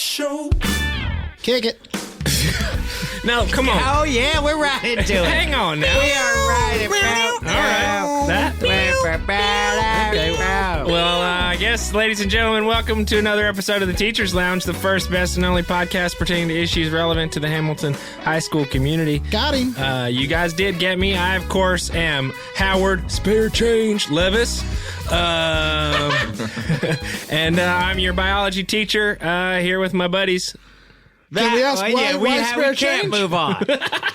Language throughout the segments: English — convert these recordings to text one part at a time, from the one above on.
show. Kick it. No, come on. Oh, yeah, we're right into it. Hang on now. We are right about All right. That. Okay. Well, I guess, ladies and gentlemen, welcome to another episode of the Teacher's Lounge, the first, best, and only podcast pertaining to issues relevant to the Hamilton High School community. Got him. You guys did get me. I, of course, am Howard Spare Change Levis. And I'm your biology teacher here with my buddies. Can we ask why we spare can't change? move on.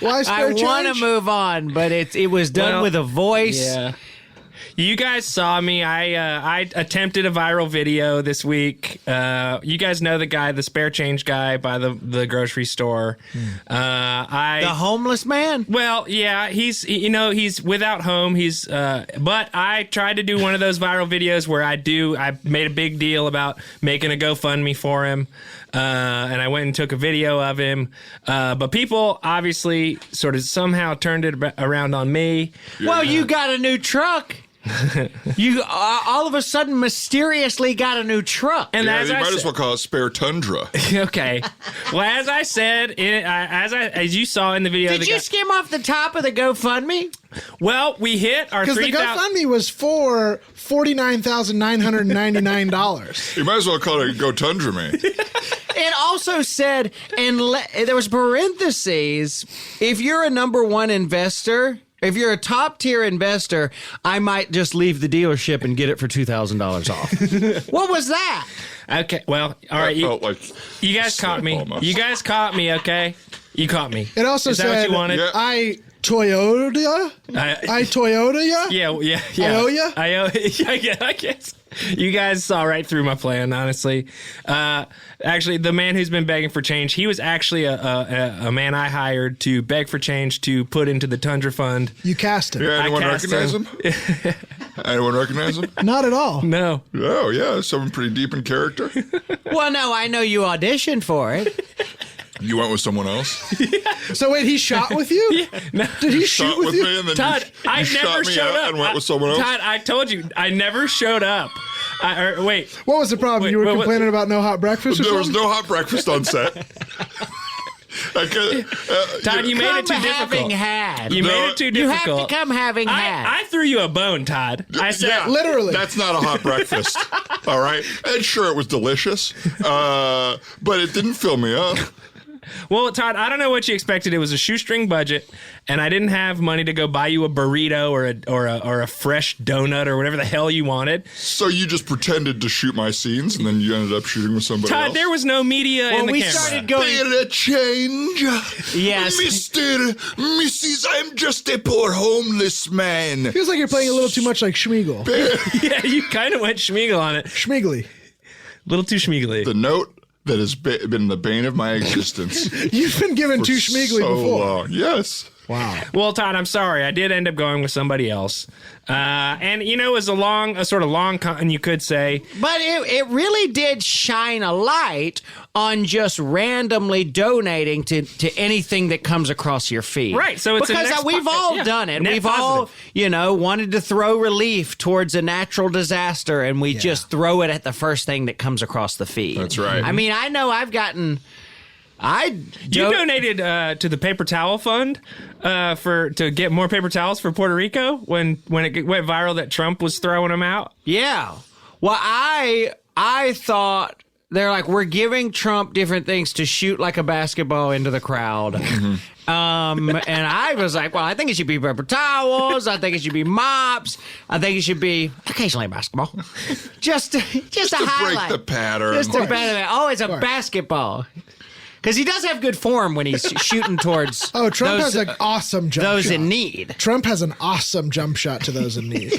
Why spare change? I want to move on, but it was done with a voice. Yeah. You guys saw me. I attempted a viral video this week. You guys know the guy, the spare change guy by the grocery store. The homeless man? Well, yeah, he's without home. But I tried to do one of those viral videos where I made a big deal about making a GoFundMe for him. And I went and took a video of him. But people obviously sort of somehow turned it around on me. Well, you got a new truck. You all of a sudden mysteriously got a new truck. And you might as well call it Spare Tundra. Okay. Well, as I said, as you saw in the video, did you skim off the top of the GoFundMe? Well, we hit our 3,000. Because the GoFundMe was for $49,999. You might as well call it Go Tundra Me. It also said, there was parentheses, if you're a number one investor, if you're a top-tier investor, I might just leave the dealership and get it for $2,000 off. What was that? Okay, well, all right. Felt like you guys caught me. almost. You guys caught me, okay? You caught me. It also Is that said, what you wanted? Yeah. I Toyota ya? Yeah. I owe ya? I guess. You guys saw right through my plan, honestly. Actually, the man who's been begging for change, he was actually a man I hired to beg for change to put into the Tundra Fund. You cast him. Yeah, anyone cast recognize him? Anyone recognize him? Not at all. No. Oh, yeah, someone pretty deep in character. Well, no, I know you auditioned for it. You went with someone else? So wait, he shot with you? Yeah, no. Did he Shot shoot with you? me and then Todd, I you never shot me showed out up. and went with someone else? Todd, I told you, I never showed up. Wait. What was the problem? Wait, you were what- complaining about no hot breakfast or There was something? no hot breakfast on set. Todd, you made it too difficult. Having had. You made it too You have difficult. to come having had. I threw you a bone, Todd. I said, Yeah, Literally. That's not a hot breakfast. All right? And sure, it was delicious, but it didn't fill me up. well, Todd, I don't know what you expected. It was a shoestring budget, and I didn't have money to go buy you a burrito or a fresh donut or whatever the hell you wanted. So you just pretended to shoot my scenes, and then you ended up shooting with somebody Todd, else? there was no media in the we camera. started going. Better change. Yes. Mrs., I'm just a poor homeless man. Feels like you're playing a little too much like Schmiegel. Yeah, you kind of went Schmiegel on it. Schmiegly. Little too Schmiegely. The note that has been the bane of my existence. You've been given too Schmiegly so before. long. Yes. Wow. Well, Todd, I'm sorry. I did end up going with somebody else. And, it was a sort of long con, you could say. But it really did shine a light on just randomly donating to anything that comes across your feed. Right, so it's a because next we've all done it. Net We've positive. all, wanted to throw relief towards a natural disaster, and we just throw it at the first thing that comes across the feed. That's right. I mean, I know I've gotten. You donated to the paper towel fund to get more paper towels for Puerto Rico when it went viral that Trump was throwing them out. Yeah. Well, I thought they're like, we're giving Trump different things to shoot like a basketball into the crowd. And I was like, well, I think it should be paper towels. I think it should be mops. I think it should be occasionally a basketball. just a highlight. Break the pattern. Just to better that. Oh, it's a basketball. Because he does have good form when he's shooting towards Oh, Trump those, has an awesome jump those shot. in need. Trump has an awesome jump shot to those in need.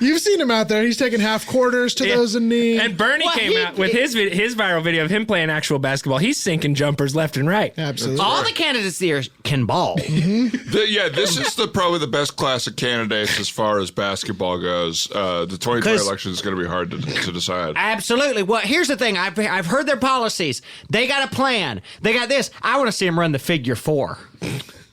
You've seen him out there. He's taking half quarters to those in need. And Bernie came out with his viral video of him playing actual basketball. He's sinking jumpers left and right. Absolutely. All the candidates there can ball. This is probably the best class of candidates as far as basketball goes. The 2020 election is going to be hard to decide. Absolutely. Well, here's the thing. I've heard their policies. They got a plan. They got this. I want to see them run the figure 4.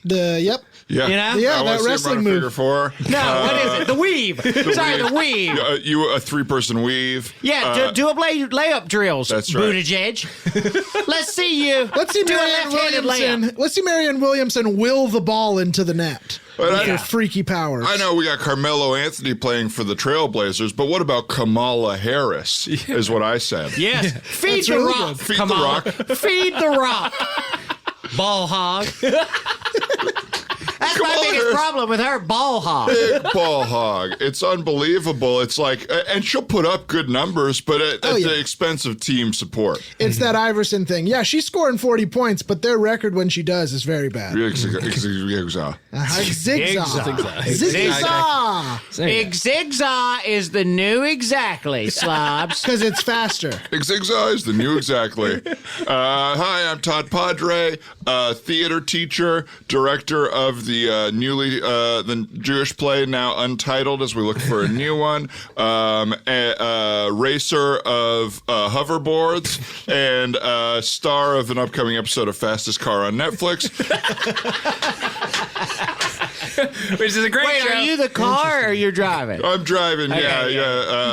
Yep. Yeah. You know? Yeah, I wanna that see him wrestling run a move. figure four. No, what is it? The weave. Sorry, the weave. You a 3-person weave. Yeah, do a layup drills. That's right. Buttigieg. Let's see you. Let's see do a Marianne left-handed layup. Williamson. Let's see Marianne Williamson will the ball into the net with her freaky powers. I know we got Carmelo Anthony playing for the Trailblazers, but what about Kamala Harris? Is what I said. Yes. Feed That's the really rock. good. Feed Come the on. rock. Feed the rock. Ball hog. That's my Kamala biggest Harris. problem with her. Ball hog. Big ball hog. It's unbelievable. It's like, and she'll put up good numbers, but at the expense of team support. It's that Iverson thing. Yeah, she's scoring 40 points, but their record when she does is very bad. Zigzag. Zigzag is the new exactly, slobs. Because it's faster. Zigzag is the new exactly. Hi, I'm Todd Padre, theater teacher, director of the the Jewish play now Untitled, as we look for a new one, racer of hoverboards, and star of an upcoming episode of Fastest Car on Netflix. Which is a great Wait, show. are you the car or you're driving? I'm driving, yeah. You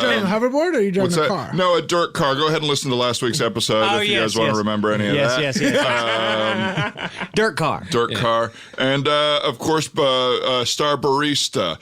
driving a hoverboard or are you driving What's a that? car? No, a dirt car. Go ahead and listen to last week's episode if you guys want to remember any of that. Yes. Dirt car. Dirt car. And, of course, Star Barista.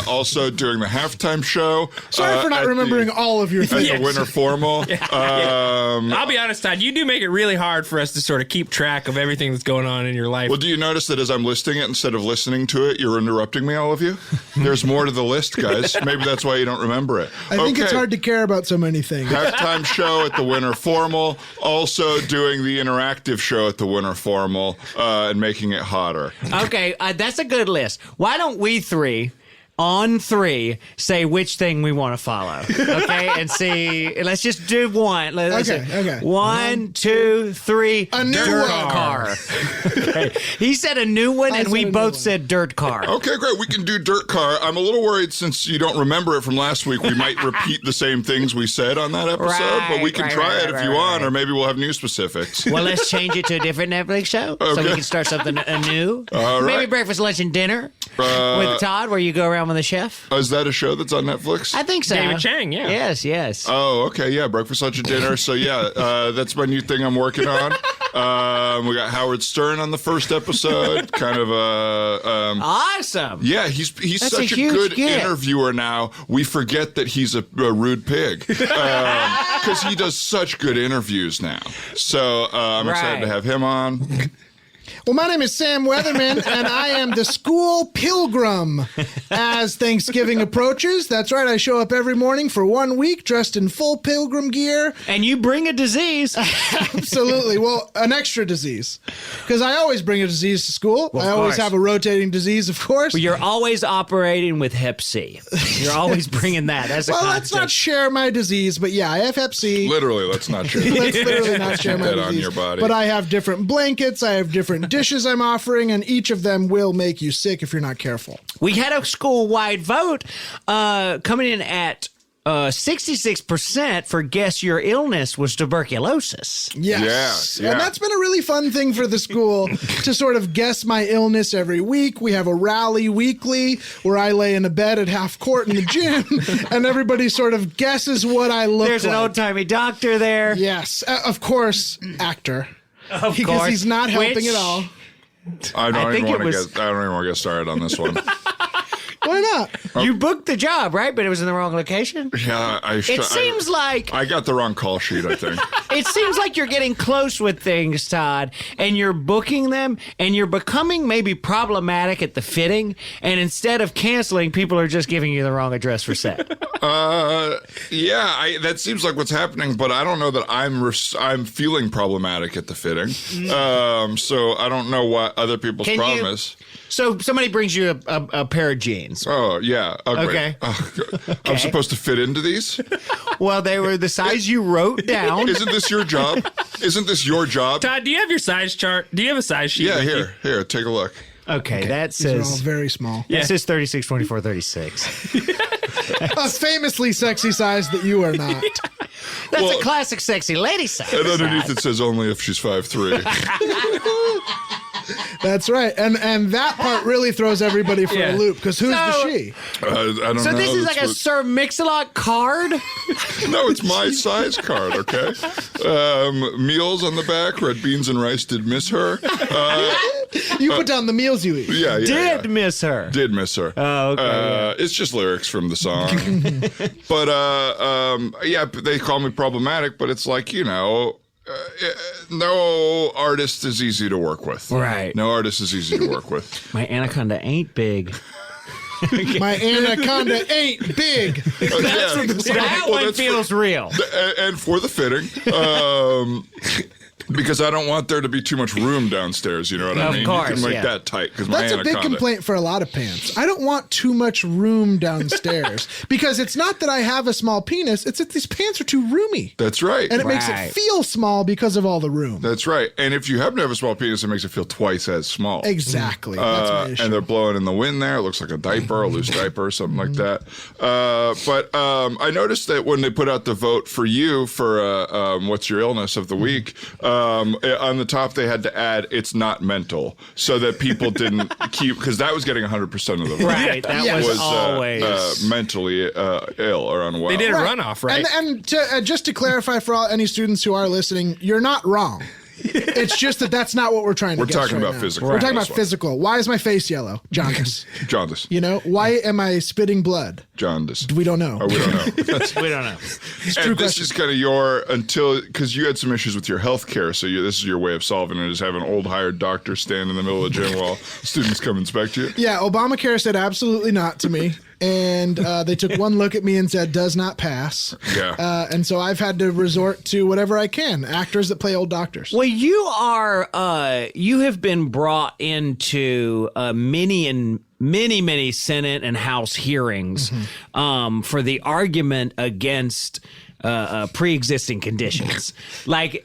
Also doing the halftime show. Sorry for not remembering all of your At things. the winter formal. I'll be honest, Todd, you do make it really hard for us to sort of keep track of everything that's going on in your life. Well, do you notice that as I'm listing it, instead of listening to it, you're interrupting me, all of you? There's more to the list, guys. Maybe that's why you don't remember it. I think it's hard to care about so many things. Halftime show at the Winter Formal. Also doing the interactive show at the Winter Formal and making it hotter. Okay, that's a good list. Why don't we three, on three, say which thing we want to follow? Okay, and see. Let's just do one. Okay. 1, 2, 3. A new dirt one. car. Okay. He said a new one, and said we a new both one. said dirt car. Okay, great. We can do dirt car. I'm a little worried since you don't remember it from last week. We might repeat the same things we said on that episode, but we can try it if you want, or maybe we'll have new specifics. Well, let's change it to a different Netflix show so we can start something new. All right. Maybe breakfast, lunch, and dinner with Todd, where you go around with a chef. Is that a show that's on Netflix? I think so. David Chang, yeah. Yes. Oh, okay, yeah, breakfast, lunch, and dinner. So yeah, that's my new thing I'm working on. We got Howard Stern on the first episode. Kind of Awesome. yeah, he's That's such a a huge good get. interviewer now. We forget that he's a rude pig because he does such good interviews now. So I'm excited to have him on. Well, my name is Sam Weatherman, and I am the school pilgrim as Thanksgiving approaches. That's right, I show up every morning for 1 week dressed in full pilgrim gear. And you bring a disease. Absolutely. Well, an extra disease. Because I always bring a disease to school. I always course. have a rotating disease, of course. You're always operating with Hep C. You're always bringing that as a Well, concept. let's not share my disease, but yeah, I have Hep C. Literally, let's not share. Let's literally not share my That disease. on your body. But I have different blankets, I have different dishes I'm offering, and each of them will make you sick if you're not careful. We had a school-wide vote coming in at 66% for guess your illness was tuberculosis. Yes. Yeah. And that's been a really fun thing for the school to sort of guess my illness every week. We have a rally weekly where I lay in a bed at half court in the gym and everybody sort of guesses what I look There's like. an old-timey doctor there. Yes. Of course, actor. Of Because course. he's not helping Which- at all. I don't think even it want was- to get started on this one. Why not? You booked the job, right? But it was in the wrong location. Yeah, It seems like I got the wrong call sheet, I think. it seems like you're getting close with things, Todd, and you're booking them, and you're becoming maybe problematic at the fitting. And instead of canceling, people are just giving you the wrong address for set. Yeah, that seems like what's happening, but I don't know that I'm feeling problematic at the fitting. So I don't know what other people's Can you- promise. So somebody brings you a pair of jeans. Oh yeah. Oh, great. Okay. Oh, I'm supposed to fit into these. Well, they were the size you wrote down. Isn't this your job? Isn't this your job? Todd, do you have your size chart? Do you have a size sheet? Yeah, with you? here, take a look. Okay, that These are all says very small. that says 36, 24, 36. A famously sexy size that you are not. That's a classic sexy lady size. And underneath it says only if she's 5'3". That's right. And that part really throws everybody for a loop because who's the she? I don't know. So this is like a That's Sir Mix-a-Lot card? No, it's my size card, okay? Meals on the back, red beans and rice, did miss her. You put down the meals you eat. Yeah. Did miss her. Did miss her. Oh, okay. It's just lyrics from the song. But, they call me problematic, but it's like, no artist is easy to work with. Right. No artist is easy to work with. My anaconda ain't big. My anaconda ain't big. That one feels real. And for the fitting, because I don't want there to be too much room downstairs. You know what I mean? Of course, you can make that tight because my That's a anaconda. big complaint for a lot of pants. I don't want too much room downstairs because it's not that I have a small penis. It's that these pants are too roomy. That's right. And it makes Right. it feel small because of all the room. That's right. And if you happen to have a small penis, it makes it feel twice as small. Exactly. That's my issue. And they're blowing in the wind there. It looks like a diaper, a loose diaper, something like that. But I noticed that when they put out the vote for you for what's your illness of the week, on the top they had to add it's not mental so that people didn't keep, because that was getting 100% of the vote. Right. That was always. Mentally ill or unwell. They did a runoff, right? And to, just to clarify for any students who are listening, you're not wrong. It's just that's not what we're trying to We're guess talking right about now. physical. We're talking That's about why. physical. Why is my face yellow? Jaundice. Jaundice. Why am I spitting blood? Jaundice. We don't know. Oh, we don't know. That's, We don't know. and this is kind of because you had some issues with your health care, so this is your way of solving it, is have an old hired doctor stand in the middle of the gym while students come inspect you. Yeah, Obamacare said absolutely not to me. And they took one look at me and said, does not pass. Yeah. And so I've had to resort to whatever I can, actors that play old doctors. Well, you have been brought into many Senate and House hearings for the argument against pre-existing conditions. Like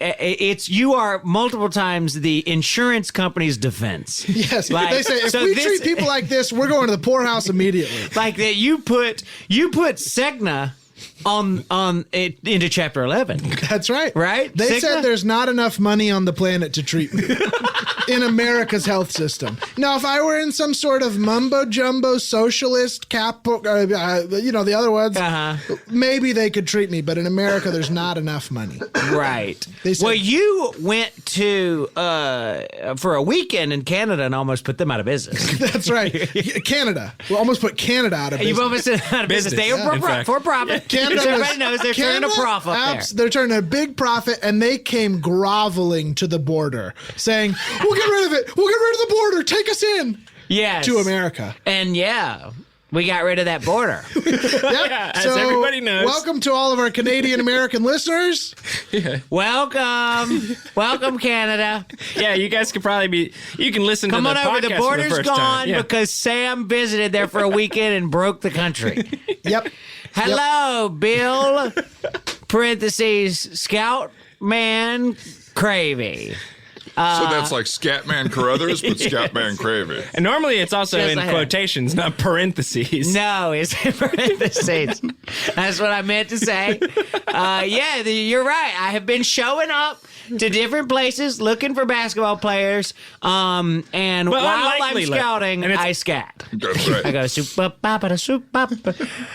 you are multiple times the insurance company's defense. Yes, Like, they say if so we this- treat people like this, we're going to the poorhouse immediately. Like that you put Cigna on it into Chapter 11. That's right. Right? They Cigna? said there's not enough money on the planet to treat me in America's health system. Now, if I were in some sort of mumbo jumbo socialist the other ones, maybe they could treat me. But in America, there's not enough money. Right. They said- Well, you went to for a weekend in Canada and almost put them out of business. That's right. Canada. We almost put Canada out of business. You've almost put out of business. They Business, are in fact. for profit. Canada Everybody was- knows they're turning a profit there. They're turning a big profit, and they came groveling to the border, saying, "We'll get rid of it. We'll get rid of the border. Take us in Yes. to America." And we got rid of that border. Yep. as everybody knows. Welcome to all of our Canadian American listeners. Welcome, Canada. Yeah, you guys could probably you can listen Come to on the over. podcast The for border's first gone time. Yeah. because Sam visited there for a weekend and broke the country. Yep. Hello, Bill. Parentheses, Scout Man Cravey. So that's like Scatman Carruthers, but Scatman Cravey. And normally it's also Just in like- quotations, not parentheses. No, it's in parentheses. That's what I meant to say. You're right. I have been showing up to different places looking for basketball players. And Well, while unlikely, I'm scouting, and it's- I scat. That's right. I go soup up, bop, da, soup up.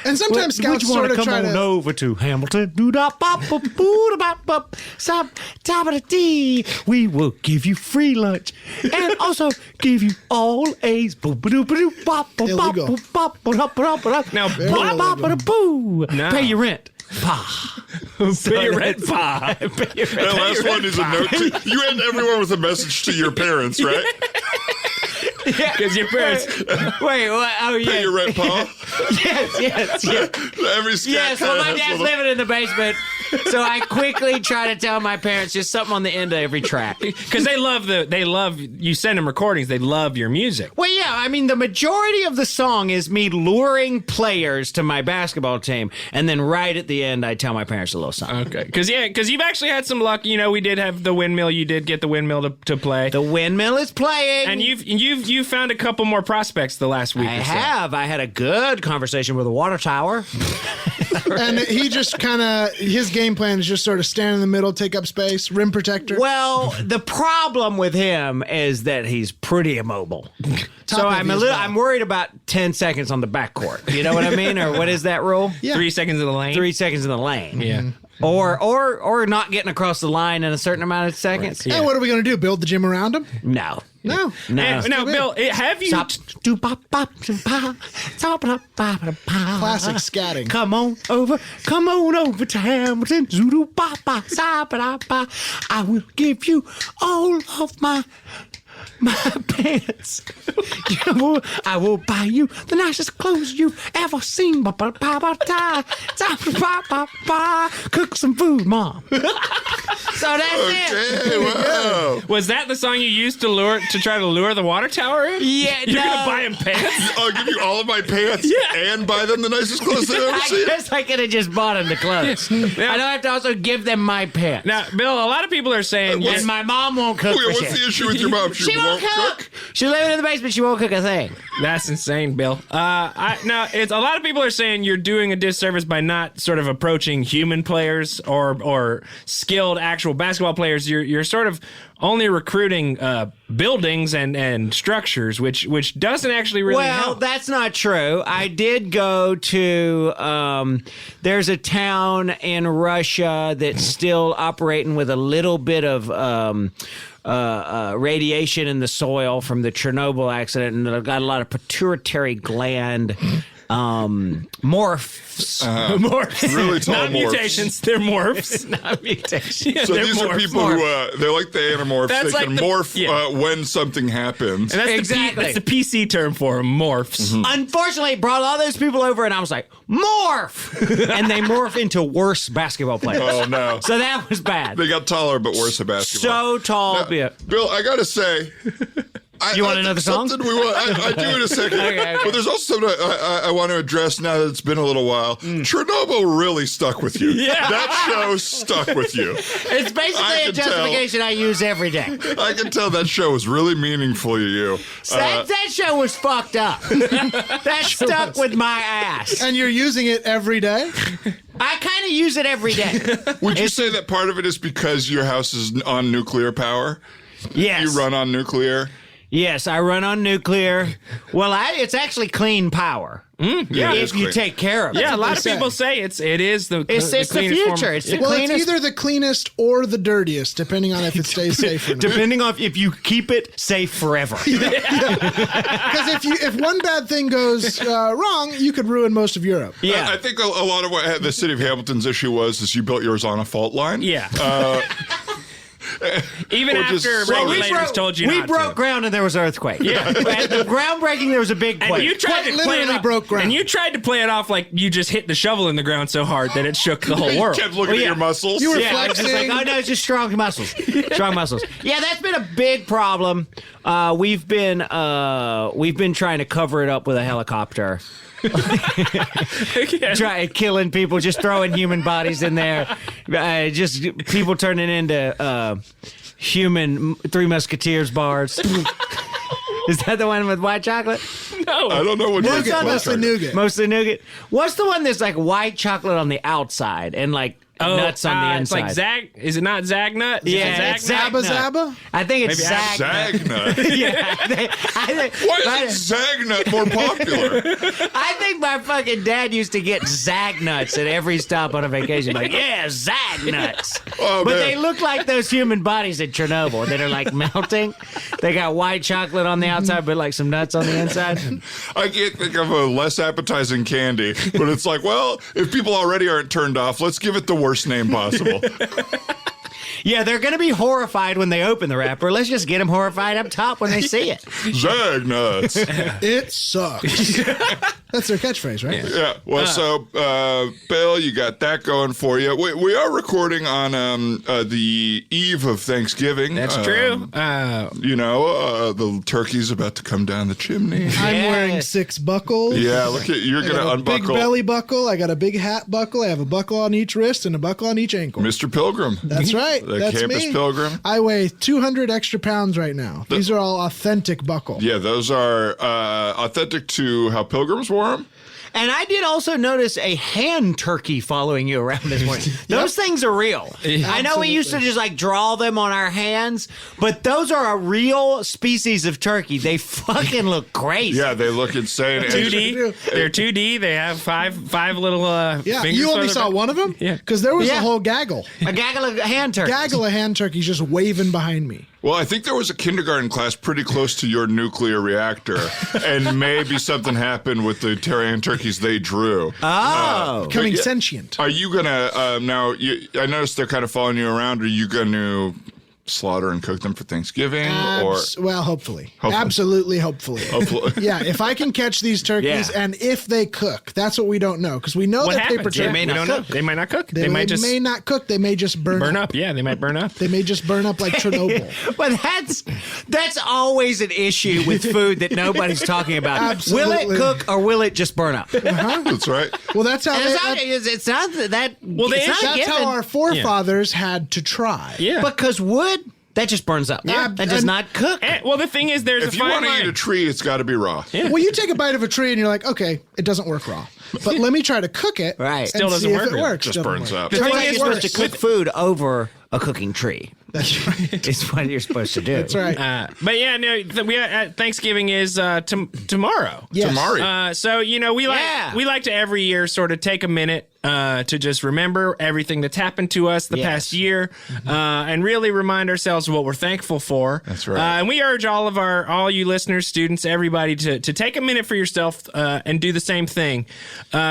And sometimes Would scouts you want sort to of come try on to. over to Hamilton? Do da bop bop boo da bop bop sop top of the tea. We will give you free lunch and also give you all A's. Boo ba doo ba doo bop bop bop Illegal. bop bop bop bop. Now, bop bop ba da boo. No. Pay your rent. pay your rent five. That last one is a note to you and everyone with a message to your parents, right? Because your parents. Wait, what? Oh, Pay your yes. rent, Paul. Yes. Every scat Yes, well, my has dad's little- living in the basement, so I quickly try to tell my parents just something on the end of every track. Because they love you send them recordings. They love your music. Well, yeah, I mean, the majority of the song is me luring players to my basketball team, and then right at the end, I tell my parents a little something. Okay. Because you've actually had some luck. We did have the windmill. You did get the windmill to play. The windmill is playing. And you found a couple more prospects the last week I or so. have. I had a good conversation with a water tower. And he just kind of, his game plan is just sort of stand in the middle, take up space, rim protector. Well, the problem with him is that he's pretty immobile. So Top I'm heavy as well. I'm worried about 10 seconds on the backcourt. You know what I mean? Or what is that rule? Yeah. 3 seconds in the lane. 3 seconds in the lane. Yeah. Or not getting across the line in a certain amount of seconds. Right. Hey, what are we going to do? Build the gym around him? No. No. And, now, Bill, have you? Classic scatting. Come on over to Hamilton. Zoodoo ba ba sa ba da ba. I will give you all of my pants. I will buy you the nicest clothes you've ever seen. Ba ba ba ba da. Ba ba ba. Cook some food, Mom. So that's it. Okay, wow. Was that the song you used to try to lure the water tower in? Yeah, You're no. gonna buy him pants? I'll give you all of my pants and buy them the nicest clothes they've ever I seen. guess I could have just bought him the clothes. Yeah. I don't have to also give them my pants. Now, Bill, a lot of people are saying And my mom won't cook Wait, for what's shit. the issue with your mom? She won't cook. She's living in the basement. She won't cook a thing. that's insane, Bill. It's a lot of people are saying you're doing a disservice by not sort of approaching human players or skilled actual basketball players. You're sort of only recruiting buildings and structures, which doesn't actually really Well, help. that's not true. I did go to, there's a town in Russia that's still operating with a little bit of radiation in the soil from the Chernobyl accident, and they've got a lot of pituitary gland morphs. Morphs. Really tall Not morphs. mutations, they're morphs. Not mutations. Yeah, So they're these are morphs. people who they're like the Animorphs. That's They like can the- morph yeah. when something happens. And that's Exactly. that's the PC term for them, morphs. Unfortunately, it brought all those people over, and I was like, morph! And they morph into worse basketball players. Oh no, So that was bad. they got taller but worse at basketball. So tall. Now, Yeah. Bill, I gotta say. You want I another think song? something we want, I do in a second. Okay. But there's also something I want to address now that it's been a little while. Chernobyl really stuck with you. Yeah. That show stuck with you. It's I basically a can tell. justification I use every day. I can tell that show was really meaningful to you. That show was fucked up. That stuck with my ass. And you're using it every day? I kind of use it every day. Would you say that part of it is because your house is on nuclear power? Yes. You run on nuclear? Yes, I run on nuclear. Well, it's actually clean power. Yeah, it is If you clean. take care of it. Yeah, a lot they of people say it's the It's the cleanest future. form. It's the Well, cleanest. it's either the cleanest or the dirtiest, depending on if it stays safe or not. Depending on if you keep it safe forever. Because if one bad thing goes wrong, you could ruin most of Europe. Yeah. I think a lot of what the city of Hamilton's issue was is you built yours on a fault line. Yeah. Even Or after just- regulators told you we not broke to. ground and there was an earthquake. Yeah. At the groundbreaking, there was a big And quake. you tried Quite to play it literally off, broke ground. And you tried to play it off like you just hit the shovel in the ground so hard that it shook the whole You world. kept looking Well, at yeah. your muscles. You were Yeah, I was just like, flexing. oh no, it's just strong muscles. Strong muscles. Yeah, that's been a big problem. We've been trying to cover it up with a helicopter. Try killing people, just throwing human bodies in there. Just people turning into human Three Musketeers bars. Is that the one with white chocolate? No. I don't know what Nougat, you're mostly nougat. Mostly nougat. What's the one that's like white chocolate on the outside and like nuts on the It's inside? like Zag. Is it not Zagnut? Is Yeah, it it's Zagnut? Zabba Zagnut. Zabba? I think it's Maybe Zagnut. Zagnut. Yeah, I think, Why is Zagnut more popular? I think my fucking dad used to get Zagnuts at every stop on a vacation. Like, yeah, Zagnuts. Oh, But man. they look like those human bodies at Chernobyl that are like melting. They got white chocolate on the outside, but like some nuts on the inside. I can't think of a less appetizing candy, but it's like, well, if people already aren't turned off, let's give it the worst name possible. Yeah, they're going to be horrified when they open the wrapper. Let's just get them horrified up top when they see it. Zagnuts. It sucks. That's their catchphrase, right? Yeah. Well, so Bill, you got that going for you. We are recording on the eve of Thanksgiving. That's true. You know, the turkey's about to come down the chimney. I'm Yes. wearing 6 buckles. Yeah, look at you're I gonna got a big unbuckle belly buckle. I got a big hat buckle. I have a buckle on each wrist and a buckle on each ankle. Mr. Pilgrim. That's right. The That's campus me. pilgrim. I weigh 200 extra pounds right now. These are all authentic buckle. Yeah, those are authentic to how pilgrims wore them. And I did also notice a hand turkey following you around this morning. Those things are real. I know we used to just like draw them on our hands, but those are a real species of turkey. They fucking look crazy. Yeah, they look insane. 2D. They're 2D. They have five little fingers. You only saw one of them? Yeah. Because there was Yeah. a whole gaggle. A gaggle of hand turkeys. Gaggle of hand turkeys just waving behind me. Well, I think there was a kindergarten class pretty close to your nuclear reactor, and maybe something happened with the Tyrian turkeys they drew. Becoming sentient. Are you gonna now? I noticed they're kind of following you around. Are you going to slaughter and cook them for Thanksgiving, or Well, hopefully. Hopefully. Absolutely, hopefully. hopefully? Yeah, if I can catch these turkeys and if they cook, that's what we don't know. Because we know What that paper happens? turkey. Yeah, we don't know. They might not cook. They might just may not cook. They may just burn up. Yeah, they might burn up. They may just burn up like Chernobyl. But that's always an issue with food that nobody's talking about. Will Absolutely. it cook or will it just burn up? That's right. Well, that's how It's not that. Well, they- it's not a that's given. how our forefathers had to try. Yeah. Because wood, that just burns up. Yeah, That does and- not cook. Well, the thing is, there's If a you fine want to line. eat a tree, it's got to be raw. Well, you take a bite of a tree and you're like, okay, it doesn't work raw. But let me try to cook it. Right. And Still doesn't see work. if it works. Just Doesn't burns work. up. The Turns thing out is, you're supposed to with- cook food over a cooking tree. That's right. It's what you're supposed to do. That's right. But yeah, no. Thanksgiving is tomorrow. Yes. Tamari. So we like to every year sort of take a minute to just remember everything that's happened to us the past year, and really remind ourselves of what we're thankful for. That's right. And we urge all you listeners, students, everybody to take a minute for yourself and do the same thing,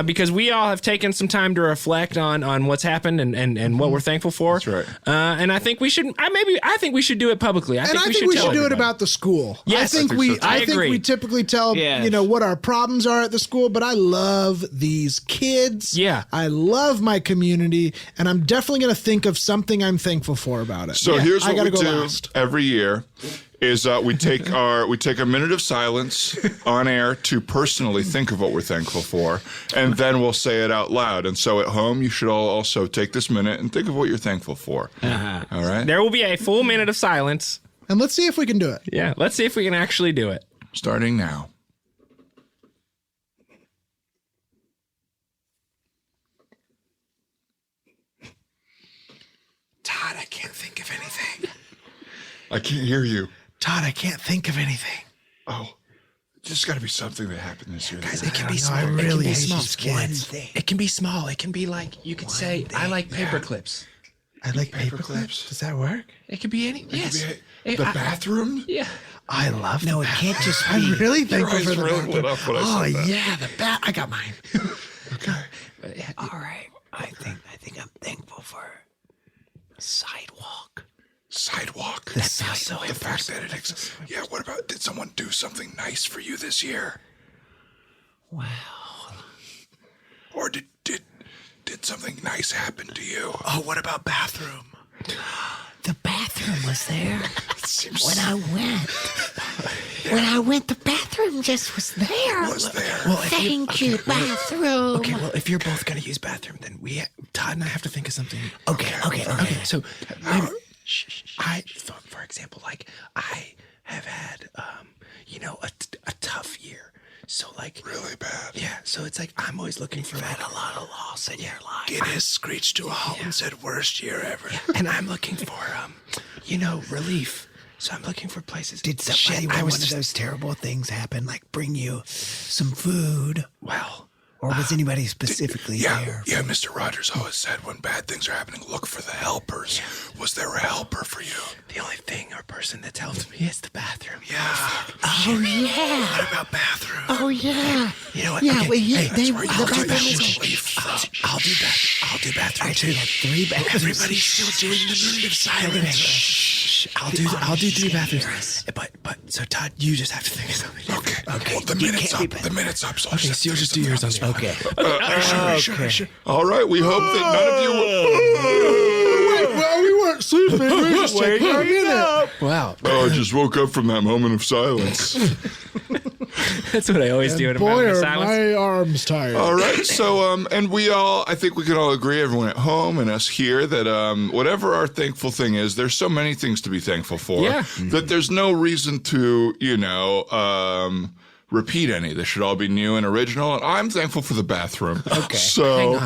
because we all have taken some time to reflect on what's happened and what we're thankful for. That's right. And I think we should. I think we should do it publicly. I And think I we think we tell should do it everybody. about the school. Yes, I think I think we. so too. I I think agree. we typically tell Yes. what our problems are at the school. But I love these kids. Yeah. I love my community, and I'm definitely going to think of something I'm thankful for about it. So here's I what we gotta go do last. every year: is we take a minute of silence on air to personally think of what we're thankful for, and then we'll say it out loud. And so at home, you should all also take this minute and think of what you're thankful for. All right, There will be a full minute of silence. And let's see if we can do it. Yeah, let's see if we can actually do it. starting now. Todd, I can't think of anything. I can't hear you. Todd, I can't think of anything. Oh, just got to be something that happened this year. It can be know, small. I really it can be hate small. these kids. It can be small. It can be like you could say, "I like paper clips." I like paper clips. Does that work? It could be any. Yes. The bathroom? Yeah. I love. No, it can't just be. I'm really Your thankful eyes for the really bathroom. lit up when I Oh said that. yeah, the bat. I got mine. All right. I think I'm thankful for sidewalk. Sidewalk. That sounds so The fact that it exists. Yeah, what about, did someone do something nice for you this year? Wow. Or did something nice happen to you? Oh, what about bathroom? The bathroom was there Seems when I went. When I went, the bathroom just was there. was there. Well, Thank you, bathroom. Okay. Well, if you're both gonna use bathroom, then Todd and I have to think of something. Okay. So maybe, for example, like I have had, a tough year. So like Really bad. yeah. So it's like I'm always looking for like, a lot of loss in your life. Guinness screeched to a halt and said, "Worst year ever." and I'm looking for relief. So I'm looking for places. Did somebody, when one of those terrible things happen, like bring you some food? Well, Or was anybody specifically there? Yeah, Mr. Rogers always said when bad things are happening, look for the helpers. Was there a helper for you? the only thing or person that's helped me is the bathroom. Oh, yeah. What about bathroom? Oh, yeah. You know what? Yeah, Okay, well, yeah, hey, they, that's where the I'll do bathroom bathroom. is I'll do bathroom I too. had 3 bathrooms. Everybody's still doing the minute of silence. Shh, I'll do 3 bathrooms. But so Todd, you just have to think of something. Okay. Well, the minute's up. The minute's up. So I'll Okay, so you'll just do yours on the spot. Okay. Sure. All right. We hope that none of you. Well, we weren't sleeping. We were just taking our minute. Wow, Oh, I just woke up from that moment of silence. That's what I always do in a Boy, moment of are silence. my arms tired. All right. So, and we all, I think we can all agree, everyone at home and us here, that whatever our thankful thing is, there's so many things to be thankful for Yeah. that there's no reason to, repeat any. They should all be new and original. And I'm thankful for the bathroom. Okay. So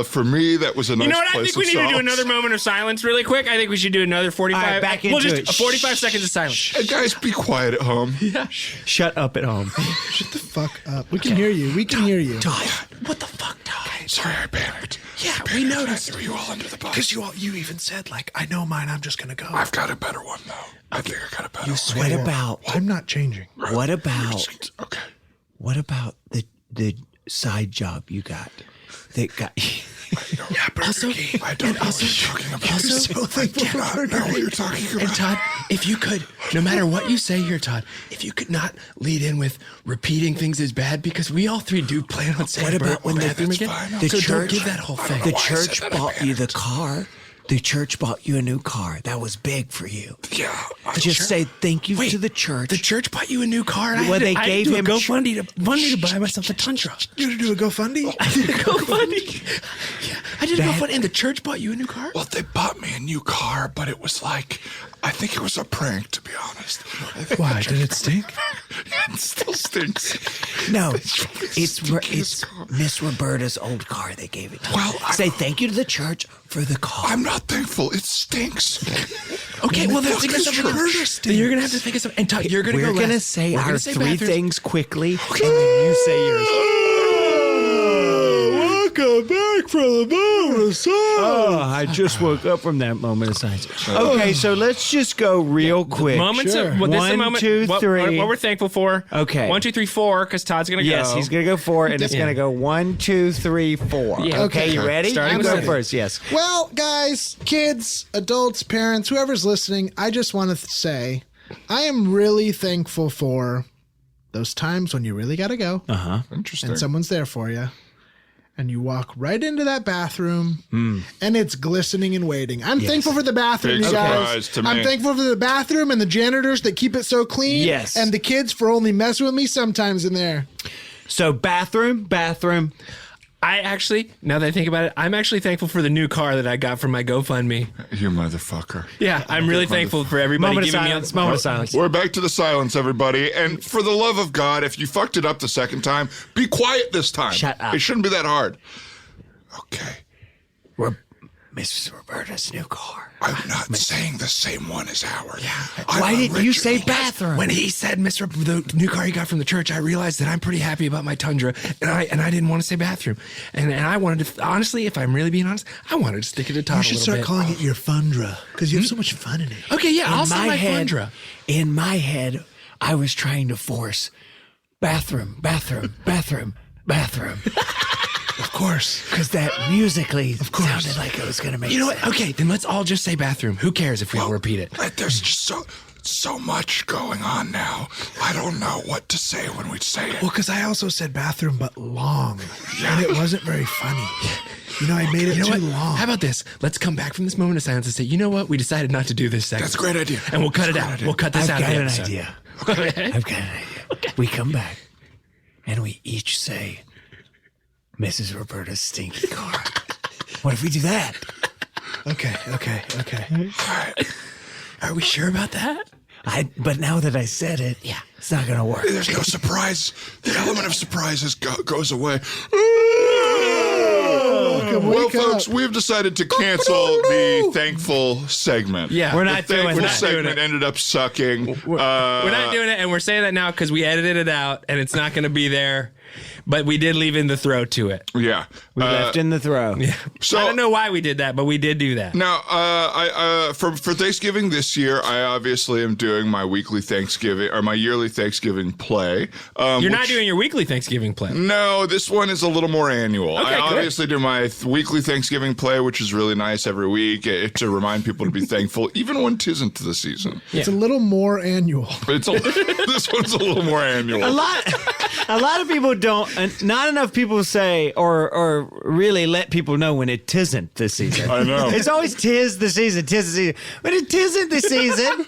for me, that was a nice You know what? I place think we of need to do solace. another moment of silence really quick. I think we should do another 45. All right, back well, into just it. 45 seconds of silence. Hey, guys, be quiet at home. Shut up at home. Shut the fuck up. We can hear you. We can hear you. Todd, what the fuck, Todd? Sorry, I panicked. Yeah, we noticed. I threw you all under the bus. Because you even said, like, I know mine, I'm just going to go. I've got a better one, though. I think I got a better one. What about I'm not changing. what about Okay. what about the side job you got? That got Yeah, Burger King. I don't know what you're talking about. Also, I cannot know what you're talking about. And Todd, if you could, no matter what you say here, Todd, if you could not lead in with repeating things is bad, because we all three do plan on saying What about when the bathroom again? fine. the So church don't give that whole thing. the why I church said that, I bought you the panicked. car? The church bought you a new car. That was big for you. Yeah. Just say thank you Wait, to the church. The church bought you a new car. And Well, they I gave had to him do a GoFundMe to buy myself a Tundra. You gonna do a GoFundMe? GoFundMe. Yeah, I did a GoFundMe, and the church bought you a new car. Well, they bought me a new car, but it was like, I think it was a prank, to be honest. Why? Did it stink? It still stinks. No, It's it's Miss Roberta's old car. They gave it to Well, you. Say thank you to the church for the car. I'm not thankful. It stinks. Okay, well then think of fuck is something church? else. Then you're gonna have to think of something. And Todd, you're gonna We're go gonna last. say We're our gonna say three bathrooms. things quickly, and then you say yours. Welcome back from the moment of silence. Oh, I just woke up from that moment of silence. Okay, so let's just go real quick. Moments Sure. of, well, this is a 1, moment, 2, what- 3. What we're thankful for. Okay. 1, 2, 3, 4, because Todd's going to go. Yes, he's gonna go 4, and it's gonna go 1, 2, 3, 4. Yeah. Okay, you ready? Starting You with go Cindy. first. Yes. Well, guys, kids, adults, parents, whoever's listening, I just want to say I am really thankful for those times when you really got to go Interesting. and someone's there for you. And you walk right into that bathroom, and it's glistening and waiting. I'm thankful for the bathroom, Big you guys. surprise to me. I'm thankful for the bathroom and the janitors that keep it so clean. Yes. And the kids for only messing with me sometimes in there. So bathroom. I actually, now that I think about it, I'm actually thankful for the new car that I got from my GoFundMe. You motherfucker. Yeah, I'm really thankful for everybody Moment of giving silence. me Moment of silence. We're back to the silence, everybody. And for the love of God, if you fucked it up the second time, be quiet this time. Shut up. It shouldn't be that hard. Okay. Miss Roberta's new car. I'm not saying the same one as ours. Why didn't you say bathroom? When he said the new car he got from the church, I realized that I'm pretty happy about my Tundra, and I didn't want to say bathroom, and I wanted to, honestly, if I'm really being honest, I wanted to stick it to Todd You a should little start bit. calling it your Fundra because you have so much fun in it. Okay, yeah, I'll say my head, Tundra. in my head, I was trying to force bathroom. Of course. Because that musically sounded like it was going to make You know sense. what? Okay, then let's all just say bathroom. Who cares if we all repeat it? There's just so much going on now. I don't know what to say when we say it. Well, because I also said bathroom, but long. And it wasn't very funny. You know, I made it You know too what? long. How about this? Let's come back from this moment of silence and say, you know what? We decided not to do this segment. That's a great idea. And we'll cut That's it a great out. idea. We'll cut this I've out got of the an episode. idea. Okay. I've got an idea. We come back and we each say Mrs. Roberta's stinky car. What if we do that? Okay. Are we sure about that? But now that I said it, it's not going to work. There's no surprise. The element of surprises goes away. Well, wake folks, up. we've decided to cancel the thankful segment. Yeah. We're The not doing thankful that. segment ended up sucking. We're not doing it, and we're saying that now because we edited it out, and it's not going to be there. But we did leave in the throw to it. Yeah. We left in the throw. Yeah. So- I don't know why we did that, but we did do that. Now, for Thanksgiving this year, I obviously am doing my weekly Thanksgiving or my yearly Thanksgiving play. You're not doing your weekly Thanksgiving play. No, this one is a little more annual. I good. obviously do my weekly Thanksgiving play, which is really nice every week to remind people to be thankful, even when 'tisn't the season. It's a little more annual. This one's a little more annual. A lot of people don't. Not enough people say or really let people know when it tisn't this season. I know. It's always tis the season, but it tisn't the season.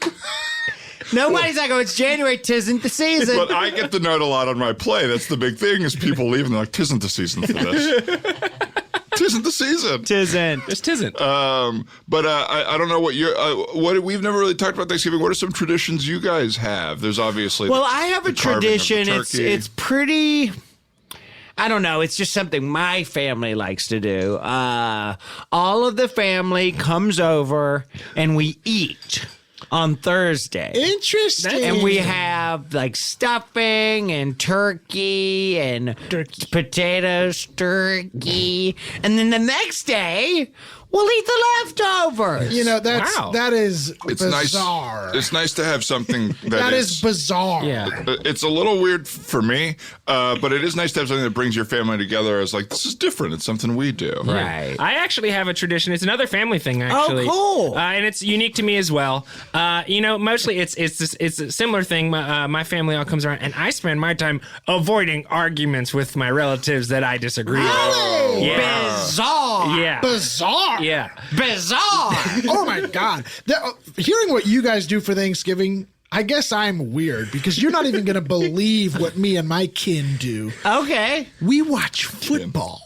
Nobody's like, oh, it's January, tisn't the season. But I get the note a lot on my play. That's the big thing is people leaving. They're like, 'tisn't the season for this. 'Tisn't the season. Tisn't. Just tisn't. But I don't know what we've never really talked about Thanksgiving. What are some traditions you guys have? There's obviously Well, I have a the carving of the tradition. turkey. It's pretty. I don't know. It's just something my family likes to do. All of the family comes over and we eat on Thursday. Interesting. And we have like stuffing and turkey and potatoes, turkey. And then the next day, we'll eat the leftovers. You know, Wow. that is It's bizarre. nice. It's nice to have something That is bizarre. Yeah. It's a little weird for me, but it is nice to have something that brings your family together. As like, this is different. It's something we do. Right. I actually have a tradition. It's another family thing, actually. cool. And it's unique to me as well. Mostly it's a similar thing. My family all comes around, and I spend my time avoiding arguments with my relatives that I disagree with. Really? Yeah. Bizarre. Yeah. Bizarre. Yeah. Bizarre. Oh my God. Hearing what you guys do for Thanksgiving, I guess I'm weird because you're not even going to believe what me and my kin do. Okay. We watch football.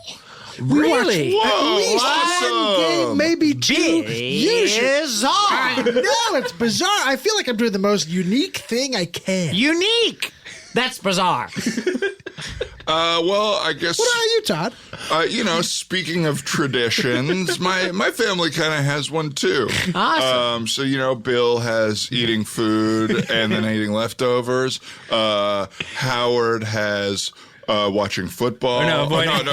We Really? watch at Whoa, least one awesome. game, maybe two. Usually. I Bizarre. know, it's bizarre. I feel like I'm doing the most unique thing I can. Unique. That's bizarre. Well, I guess. What are you, Todd? Speaking of traditions, my family kind of has one too. Awesome. So Bill has eating food and then eating leftovers. Howard has watching football.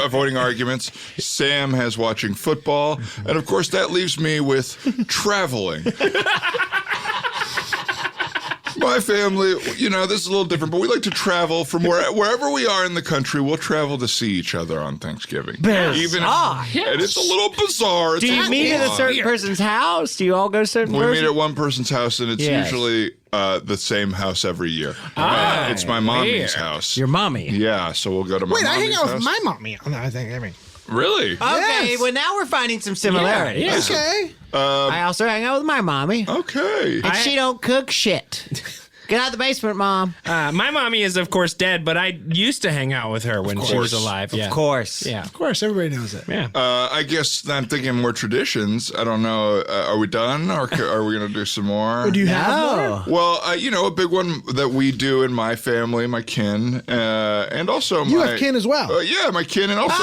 Avoiding arguments. Sam has watching football, and of course that leaves me with traveling. My family, this is a little different, but we like to travel from wherever we are in the country. We'll travel to see each other on Thanksgiving. Bizarre. And it's a little bizarre. Do you meet at a certain person's house? Do you all go to a certain We person? meet at one person's house, and it's Yes. usually the same house every year. It's my mommy's house. Your mommy. Yeah, so we'll go to my Wait, I mommy's hang out house. with my mommy on Thanksgiving. Really? Okay, Yes. well now we're finding some similarities. Yeah. Okay. I also hang out with my mommy. Okay. And she don't cook shit. Get out of the basement, Mom. My mommy is, of course, dead, but I used to hang out with her when she was alive. Yeah. Of course. Yeah. Of course, everybody knows it. Yeah. I guess I'm thinking more traditions. I don't know. Are we done, or are we going to do some more? Do you have more? Well, a big one that we do in my family, my kin, and also You my have kin as well. yeah, my kin, and also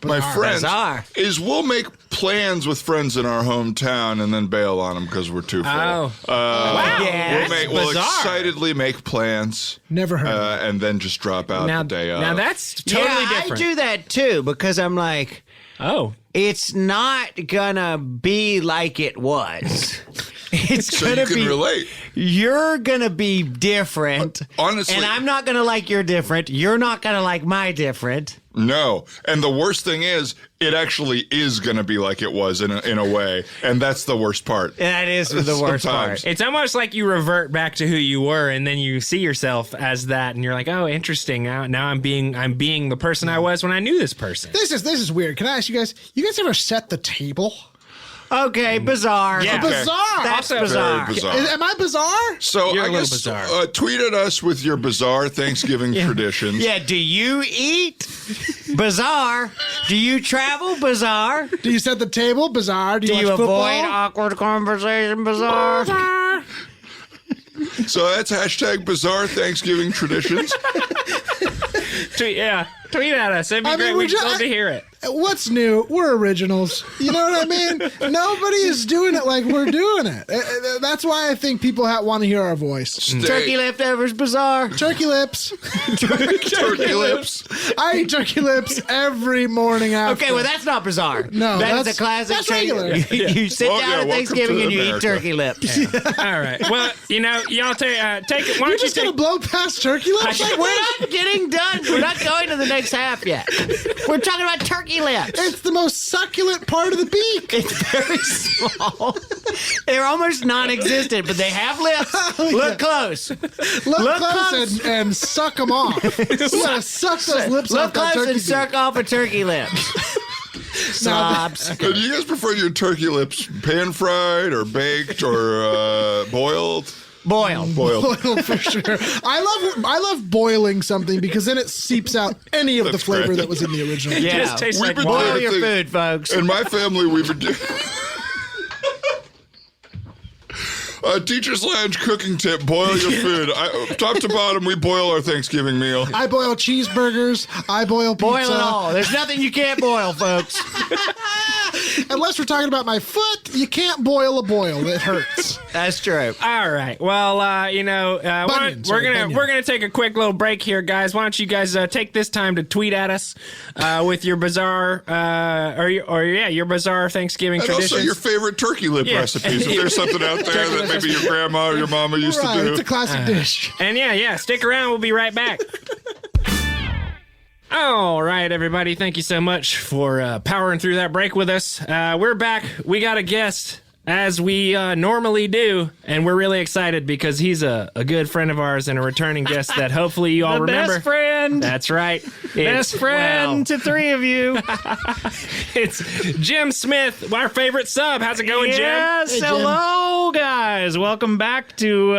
my friends Bizarre. is we'll make plans with friends in our hometown and then bail on them because we're too full. Oh. Wow. Yeah. We'll bizarre. excitedly make plans. Never heard of it. and then just drop out the day of. Now that's totally I different. do that too because I'm like, Oh. it's not gonna be like it was. It's so gonna you can be. relate. You're gonna be different. Honestly- and I'm not gonna like your different. You're not gonna like my different. No. And the worst thing is, it actually is going to be like it was in a way. And that's the worst part. That is the worst Sometimes. part. It's almost like you revert back to who you were, and then you see yourself as that, and you're like, "Oh, interesting. Now I'm being the person I was when I knew this person." This is weird. Can I ask you guys? You guys ever set the table? Okay, bizarre. Yeah. Bizarre. That's Also- bizarre. Very bizarre. Am I bizarre? So You're I a little guess bizarre. tweet at us with your bizarre Thanksgiving traditions. Yeah, do you eat? Bizarre. Do you travel? Bizarre. Do you set the table? Bizarre. Do Do you you watch football? avoid awkward conversation? Bizarre. So that's hashtag bizarre Thanksgiving traditions. Tweet at us. It'd be I mean, great. we're We'd just- love to hear it. What's new? We're originals. You know what I mean? Nobody is doing it like we're doing it. That's why I think people want to hear our voice. Turkey leftovers. Bizarre. Turkey lips. Turkey lips. I eat turkey lips every morning after. Okay, well that's not bizarre. No, that's that's- a classic. that's trait. regular. You sit Well, down yeah, at welcome Thanksgiving to and you America. eat turkey lips. All right. Well, y'all take it. Why You're don't you just take? gonna blow past turkey lips? I- Like, We're not getting done. We're not going to the next half yet. We're talking about turkey lips. it's the most succulent part of the beak. It's very small. They're almost non-existent, but they have lips. Look close. Look close and suck them off. You gotta suck those lips Look off that close turkey and beak. suck off a turkey lip. Sobs. Do you guys prefer your turkey lips pan fried or baked or boiled? Boiled. Boiled. Boiled for sure. I love boiling something because then it seeps out any of the That's flavor great. that was in the original. Yeah. Just tastes We've like been water. Boil doing your things- food, folks. In my family, we've been doing... Teacher's Lounge cooking tip, boil your food. Top to bottom, we boil our Thanksgiving meal. I boil cheeseburgers. I boil pizza. Boil it all. There's nothing you can't boil, folks. Unless we're talking about my foot, you can't boil a boil. It hurts. That's true. All right. Well, Bunion, sorry, bunion. we're gonna take a quick little break here, guys. Why don't you guys take this time to tweet at us with your bizarre your bizarre Thanksgiving And traditions. also your favorite turkey lip Yeah. recipes. If there's something out there that maybe your grandma or your mama used Right, to do. it's a classic dish. And yeah, stick around. We'll be right back. All right, everybody. Thank you so much for powering through that break with us. We're back. We got a guest, as we normally do, and we're really excited because he's a good friend of ours and a returning guest that hopefully you all remember. Best friend. That's right. Best friend to three of you. It's Jim Smith, our favorite sub. How's it going, Jim? Yes, Hey, Jim. hello, guys. Welcome back to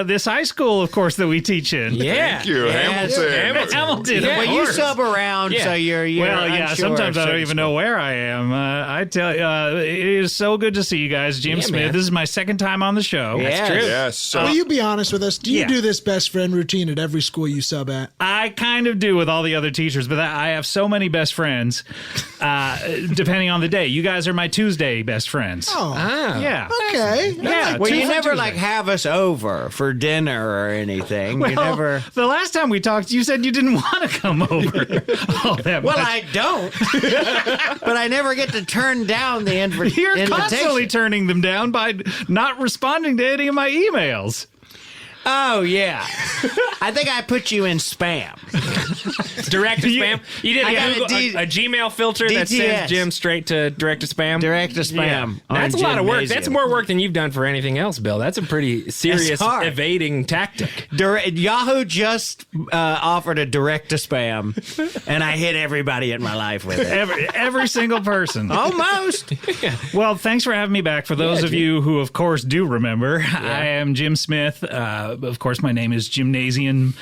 this high school, of course, that we teach in. Yeah. Thank you, Yes. Hamilton. Hamilton. Yeah. of Well, you course. sub around, Yeah. so you're Well, yeah, unsure sometimes of I don't certain even know where I am. I tell you, it is so good to see you guys. Jim Yeah, Smith, man. this is my second time on the show. Yes. true. Yes. So Will you be honest with us? Do you Yeah. do this best friend routine at every school you sub at? I kind of do with all the other teachers, but I have so many best friends, depending on the day. You guys are my Tuesday best friends. Oh, Yeah. okay. Yeah. Well, you Tuesday. never like have us over for dinner or anything. You Well, never. the last time we talked, you said you didn't want to come over all that Well, much. I don't, but I never get to turn down the You're invitation. constantly turning them down by not responding to any of my emails. Oh yeah, I think I put you in spam. Direct to spam. You did I got a Gmail filter that DTS. sends Jim straight to direct to spam. Direct to spam. on That's a lot of work. Gymnasium. That's more work than you've done for anything else, Bill. That's a pretty serious hard. evading tactic. Yahoo just offered a direct to spam, and I hit everybody in my life with it. Every single person. Almost. Well, thanks for having me back. For those of you who, of course, do remember, I am Jim Smith. Of course, my name is Gymnasium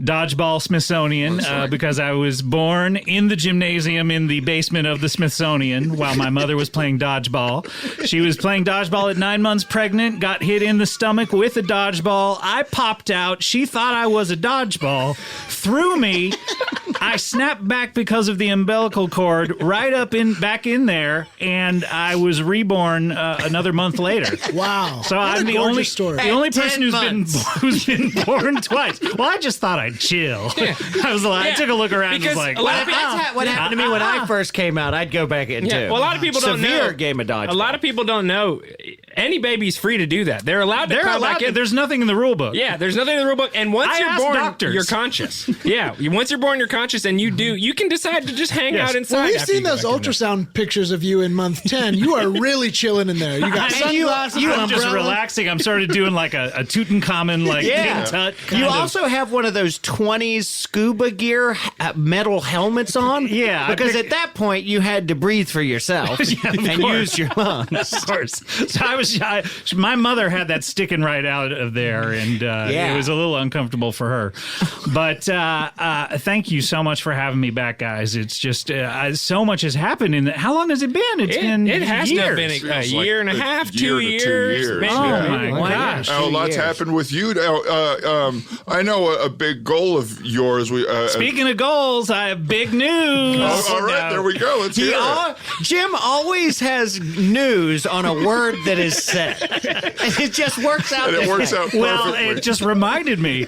Dodgeball Smithsonian because I was born in the gymnasium in the basement of the Smithsonian while my mother was playing dodgeball. She was playing dodgeball at 9 months pregnant, got hit in the stomach with a dodgeball. I popped out. She thought I was a dodgeball, threw me. I snapped back because of the umbilical cord right back in there, and I was reborn another month later. Wow. So What I'm a the only gorgeous story. the only 10 person who's been born twice. Well, I just thought I'd chill. I was like, I took a look around and was Because like, a lot of That's what happened to me when I first came out. I'd go back into Yeah, well, a lot of people don't know. severe game of dodgeball. A lot of people don't know. Any baby's free to do that. They're allowed to they're crawl allowed back to, in. there's nothing in the rule book. Yeah, there's nothing in the rule book. And once I you're asked born, doctors. you're conscious. Yeah, once you're born, you're conscious, and you can decide to just hang Yes. out inside. Well, we've after seen you go those back in there. ultrasound pictures of you in month 10. You are really chilling in there. You got And you sunglasses, an I'm just umbrella. relaxing. I'm sort of doing like a Tutankhamun, like Yeah. King Tut. kind You of- also have one of those 20s scuba gear metal helmets on. Yeah, I Because pick- at that point you had to breathe for yourself Yeah, of and course. use your lungs. Of course. So my mother had that sticking right out of there, and Yeah. it was a little uncomfortable for her. But thank you so much for having me back, guys. It's just so much has happened in how long has it been? It's been It has years. to have been a Feels like year and a a half, year 2 to 2 years. years. maybe. Oh Yeah. my Wow. gosh. Oh, lots years. happened with you. Now, I know a big goal of yours. Speaking of goals, I have big news. All right, there we go. Let's hear it. Jim always has news on a word that is said. And it just works out. And it that works way. out Well, perfectly. it just reminded me.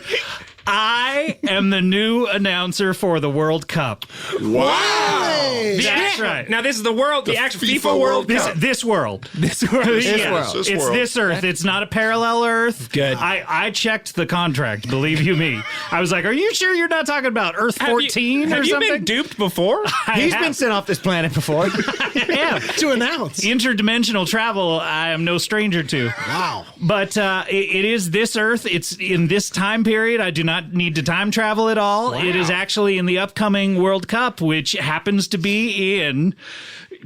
I am the new announcer for the World Cup. Wow. Hey. That's right. Now this is the world, the actual FIFA World This Cup. this world. This world. Yeah. world. This It's world. this Earth. It's not a parallel Earth. Good. I checked the contract. Believe you me. I was like, "Are you sure you're not talking about Earth Have 14 have or you something?" been duped before? He's been sent off this planet before. Yeah. To announce. Interdimensional travel, I am no stranger to. Wow. But it is this Earth. It's in this time period. I do not need to time travel at all. It is actually in the upcoming World Cup, which happens to be in,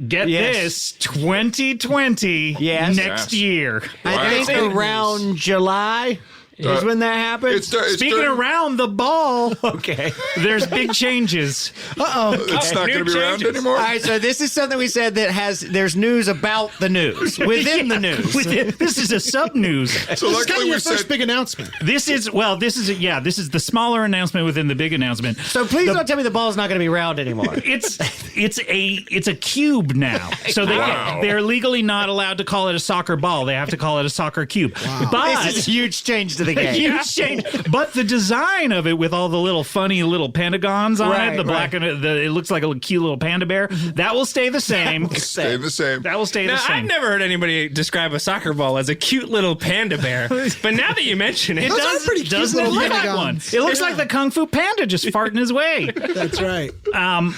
get Yes. this, 2020 Yes. next Yes. year. I think Wow. around July. is when that happens. Speaking around the ball, Okay. there's big changes. It's not going to be around anymore. All right, so this is something we said that there's news about the news within the news. This is a sub news. So It's kind luckily of we your first said big announcement. This is the smaller announcement within the big announcement. So please don't tell me the ball's not going to be round anymore. It's a cube now. So they're legally not allowed to call it a soccer ball. They have to call it a soccer cube. But This is a huge change to the game. huge change. But the design of it with all the little funny little pentagons on it, the black and it looks like a cute little panda bear. That will stay the same. stay the same. That will stay Now, the same. I've never heard anybody describe a soccer ball as a cute little panda bear, but now that you mention it, Those are pretty cute doesn't little look like pentagons. one. It looks like the Kung Fu Panda just farting his way. That's right.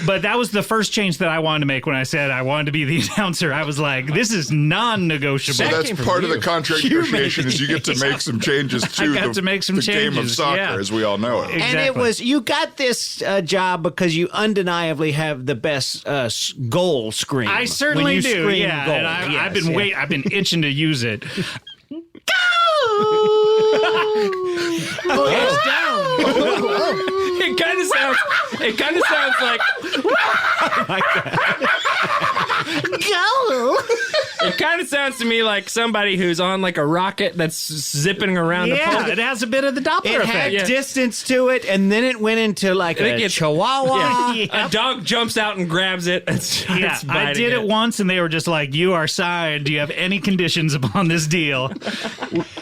But that was the first change that I wanted to make when I said I wanted to be the announcer. I was like, this is non-negotiable. So that's came from part of you. the contract negotiation is you get to make some changes to got to make some the game of changes, soccer yeah. as we all know it. Exactly. And it was you got this job because you undeniably have the best goal screen. I when certainly you do. scream Yeah, goal. and I've Yes, been yeah. I've been itching to use it. It's down. it kind of sounds like it kind of sounds to me like somebody who's on like a rocket that's zipping around a Yeah, pole. it has a bit of the Doppler It effect. had Yeah. distance to it, and then it went into like think a it's- chihuahua. Yeah. A dog jumps out and grabs it and starts Yeah, I biting did it once, and they were just like, "You are signed. Do you have any conditions upon this deal?"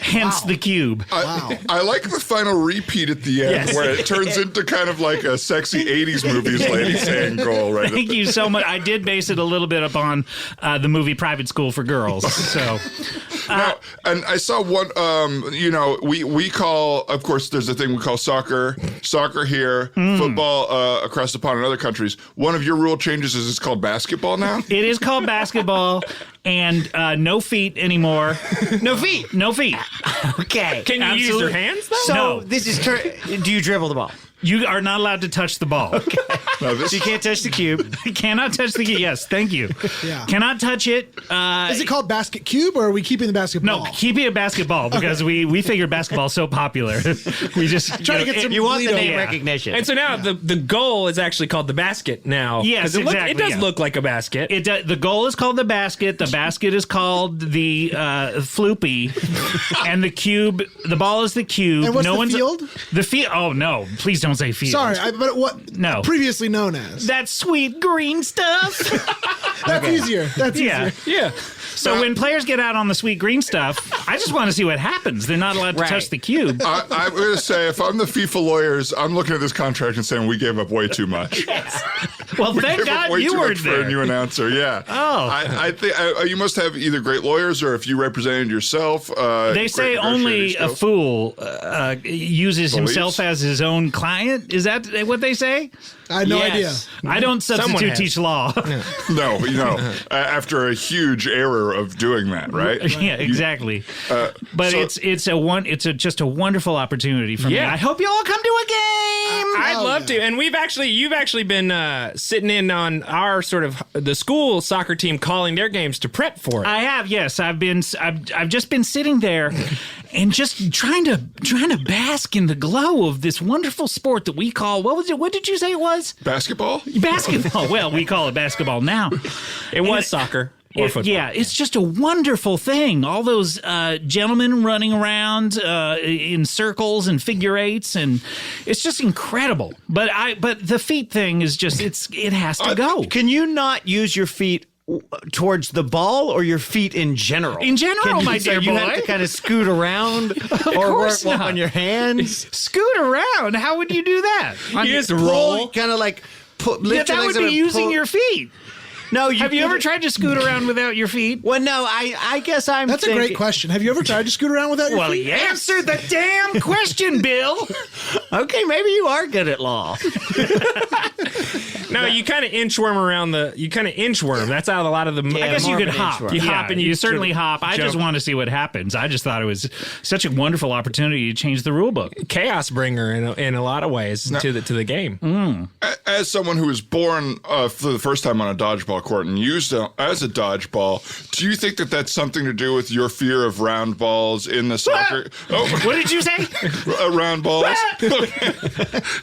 Hence the cube. I like the final repeat at the end Yes. where it turns into kind of like a sexy 80s movies lady saying goal right Thank you so much. I did base it a little bit upon the movie Private School for Girls. So Now, and I saw one, we call, of course, there's a thing we call soccer here, football across the pond in other countries. One of your rule changes is it's called basketball now? it is called basketball, and no feet anymore. No feet. No feet. Okay. Can you use your hands though? So No. this is do you dribble the ball? You are not allowed to touch the ball. No, this, You can't touch the cube. Cannot touch the key. Yes, thank you. Yeah. Cannot touch it. Is it called basket cube, or are we keeping the basketball? No, keep it a basketball because we figured basketball is so popular. We just Try to get some You want the Lido. name Yeah. recognition. And so now the goal is actually called the basket now. Yes, 'Cause it exactly, It does yeah. look like a basket. The goal is called the basket. The basket is called the floopy, and the cube. The ball is the cube. And what's the field? The field. Oh no! Please don't say field. Sorry, but what? No. Previously known as. That sweet green stuff. That's easier. That's Yeah. easier. yeah. So when players get out on the sweet green stuff, I just want to see what happens. They're not allowed to Right. touch the cube. I'm going to say, if I'm the FIFA lawyers, I'm looking at this contract and saying we gave up way too much. Well, We thank gave up God way you too were much for a new there. announcer. Yeah. Oh. I think you must have either great lawyers or if you represented yourself. They say great only negotiating a skills. fool uses himself Believes? as his own client. Is that what they say? I had no Yes. I don't Someone substitute has. teach law. No, after a huge error of doing that, right? Yeah, exactly. But so- it's just a wonderful opportunity for me. Yeah. I hope you all come to a game. I'd love to. And you've actually been sitting in on our sort of the school soccer team calling their games to prep for it. I have, yes. I've just been sitting there and just trying to bask in the glow of this wonderful sport that we call, what was it? What did you say it was? Basketball? Basketball. Well, we call it basketball now. It was soccer or football. Yeah, it's just a wonderful thing. All those gentlemen running around in circles and figure eights, and it's just incredible. But the feet thing is just it has to go. Can you not use your feet towards the ball or your feet in general? In general, Can you, my so dear you boy. have to kind of scoot around or course work not. on your hands. Scoot around. How would you do that? You just roll. Kind of like Yeah, lift your that legs would up be and using pull- your feet. No, Have you ever tried to scoot around without your feet? Well, no, I guess I'm That's a thinking, great question. Have you ever tried to scoot around without your Well, feet? answer the damn question, Bill. Okay, maybe you are good at law. No, you kind of inchworm around the. You kind of inchworm. That's how a lot of the. Yeah, I guess you more could of an hop. inchworm. You Yeah, hop and you certainly hop. I just jump. want to see what happens. I just thought it was such a wonderful opportunity to change the rule book. chaos bringer in a lot of ways to the game. As someone who was born for the first time on a dodgeball court and used it as a dodgeball, do you think that that's something to do with your fear of round balls in the soccer? What did you say? Round balls.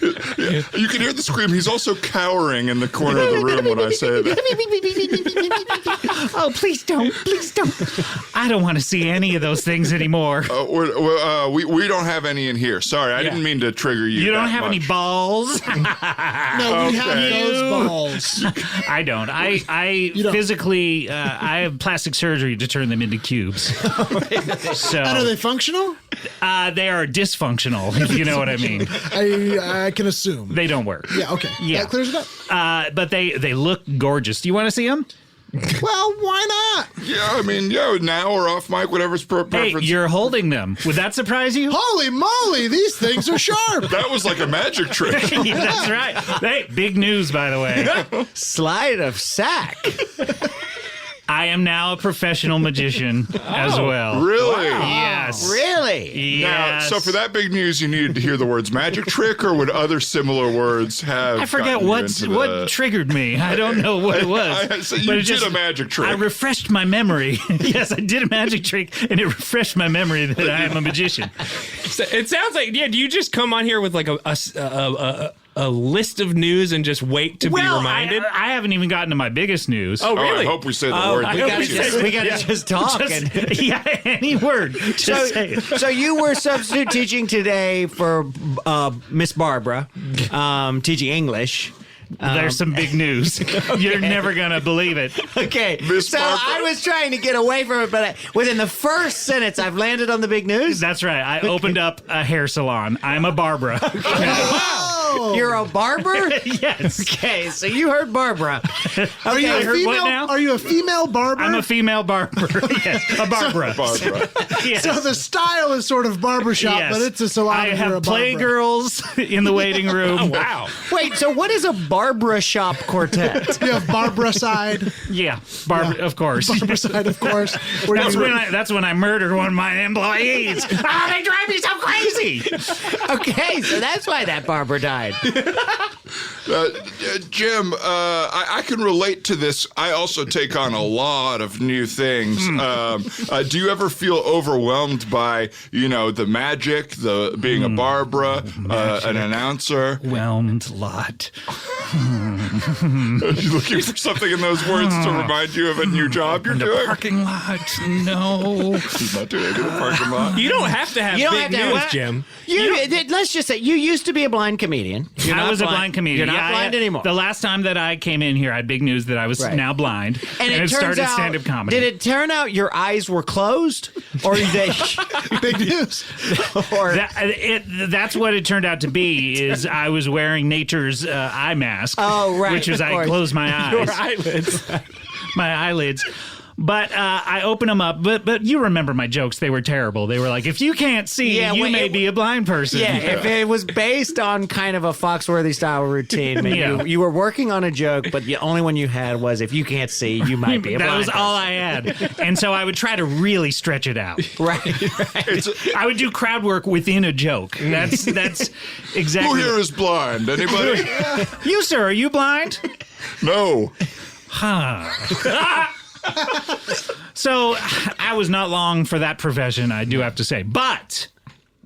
You can hear the scream. He's also cowering in the corner of the room when I say that. Oh, please don't. Please don't. I don't want to see any of those things anymore. We don't have any in here. Sorry, I didn't mean to trigger you. You don't that have any much. balls? No, we have those balls. I don't. I physically, I have plastic surgery to turn them into cubes. So And are they functional? they are dysfunctional, if you know what I mean. I can assume. They don't work. Yeah, okay. Yeah. That clears it up. But they look gorgeous. Do you want to see them? Well, why not? Yeah, I mean, now or off mic, whatever's Hey, preference. you're holding them. Would that surprise you? Holy moly, these things are sharp. That was like a magic trick. Yeah, that's right. Hey, big news, by the way. Slide of sack. I am now a professional magician as well. Really? Yes. Really? Now, Yes. so for that big news, you needed to hear the words magic trick, or would other similar words have? I forget gotten you what into what triggered me. I don't know what it was. So you but it did a magic trick. I refreshed my memory. Yes, I did a magic trick, and it refreshed my memory that I am a magician. So it sounds like do you just come on here with like a list of news and just wait to be reminded? I haven't even gotten to my biggest news. Oh, Oh, really? I hope we say the word. I We hope gotta we just talk. Just, yeah, any word. Just say it. So you were substitute teaching today for Miss Barbara, teaching English. There's some big news. You're never gonna believe it. Okay, Miss so Barbara. I was trying to get away from it, but within the first sentence, I've landed on the big news. That's right. I opened up a hair salon. I'm a Barbara. You're a barber? Yes. Okay, so you heard Barbara. Are you I a heard what female? now? Are you a female barber? I'm a female barber. Yes, a Barbara. Barbara. Yes. So the style is sort of barbershop, Yes. but it's a salon. I if you're a have Barbara. playgirls in the waiting room. Wow. Wait, so what is a Barbara shop quartet? You have Barbara side, Yeah, of course. Barbara side, of course. Where That's when I murder one of my employees. Oh, they drive me so crazy. Okay, so that's why that barber died. Jim, I can relate to this. I also take on a lot of new things. Do you ever feel overwhelmed by, the magic, the being a Barbara, an announcer? Whelmed lot. Are you looking for something in those words to remind you of a new job you're The doing? parking lot. No. He's not doing anything in the parking lot. You don't have to have You don't big have to have news, what? Jim. Let's just say you used to be a blind comedian. You're I not was a blind comedian. You're not Yeah, blind anymore. The last time that I came in here, I had big news that I was Right. now blind. and it turns started out, stand-up comedy. did it turn out your eyes were closed, or they, big news. or That's what it turned out to be. Is I was wearing nature's eye mask. Oh, right, Which is of I course. closed my eyes. Your eyelids. My eyelids. But I open them up. But you remember my jokes? They were terrible. They were like, if you can't see, Yeah, you well, may it- be a blind person. yeah, if it was based on kind of a Foxworthy style routine, I mean, Yeah. you were working on a joke, but the only one you had was if you can't see, you might be a that blind was all I had. And so I would try to really stretch it out. person. Right. I would do crowd work within a joke. That's Who exactly. here is blind? Anybody? You, sir, are you blind? No. So I was not long for that profession, I do have to say. But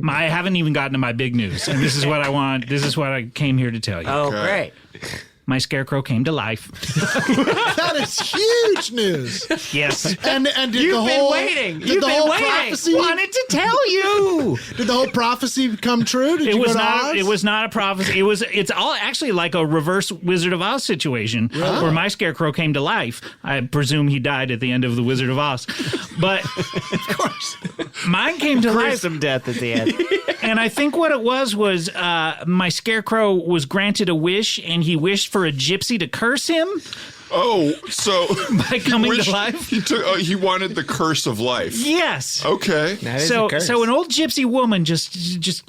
I haven't even gotten to my big news. And this is what I want. This is what I came here to tell you. Oh, Okay. great. My scarecrow came to life. That is huge news. Yes. And did You've the been whole waiting. Did You've the been whole waiting. prophecy? Wanted to tell you. Did the whole prophecy come true? Did It you was go to not. Oz? It was not a prophecy. It's all actually like a reverse Wizard of Oz situation, where my scarecrow came to life. I presume he died at the end of the Wizard of Oz, but of course, mine came to life. Gruesome death at the end. And I think what it was my scarecrow was granted a wish, and he wished for a gypsy to curse him. Oh, so by coming to life. He wanted the curse of life. Yes. Okay. That is a So, curse. so an old gypsy woman just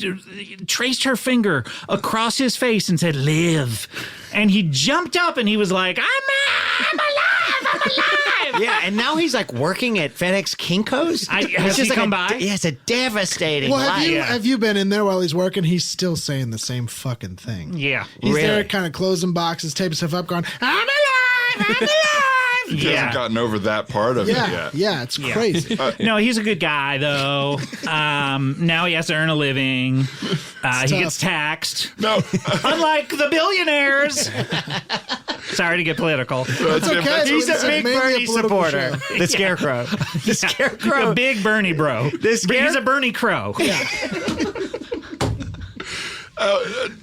traced her finger across his face and said, "Live." And he jumped up and he was like, I'm alive. Yeah, and now he's like working at FedEx Kinko's. Has he come by? Yeah, it's a devastating Well, life. have you been in there while he's working? He's still saying the same fucking thing. Yeah. He's there Really? kind of closing boxes, taping stuff up, going, I'm alive, I'm alive. He hasn't gotten over that part of it Yeah, yet. yeah, it's crazy. No, he's a good guy, though. Now he has to earn a living. He tough. gets taxed. No, Unlike the billionaires. Sorry to get political. It's okay. He's It's a big mainly Bernie political supporter. show. The Scarecrow. The Scarecrow. A big Bernie bro. He's a Bernie crow.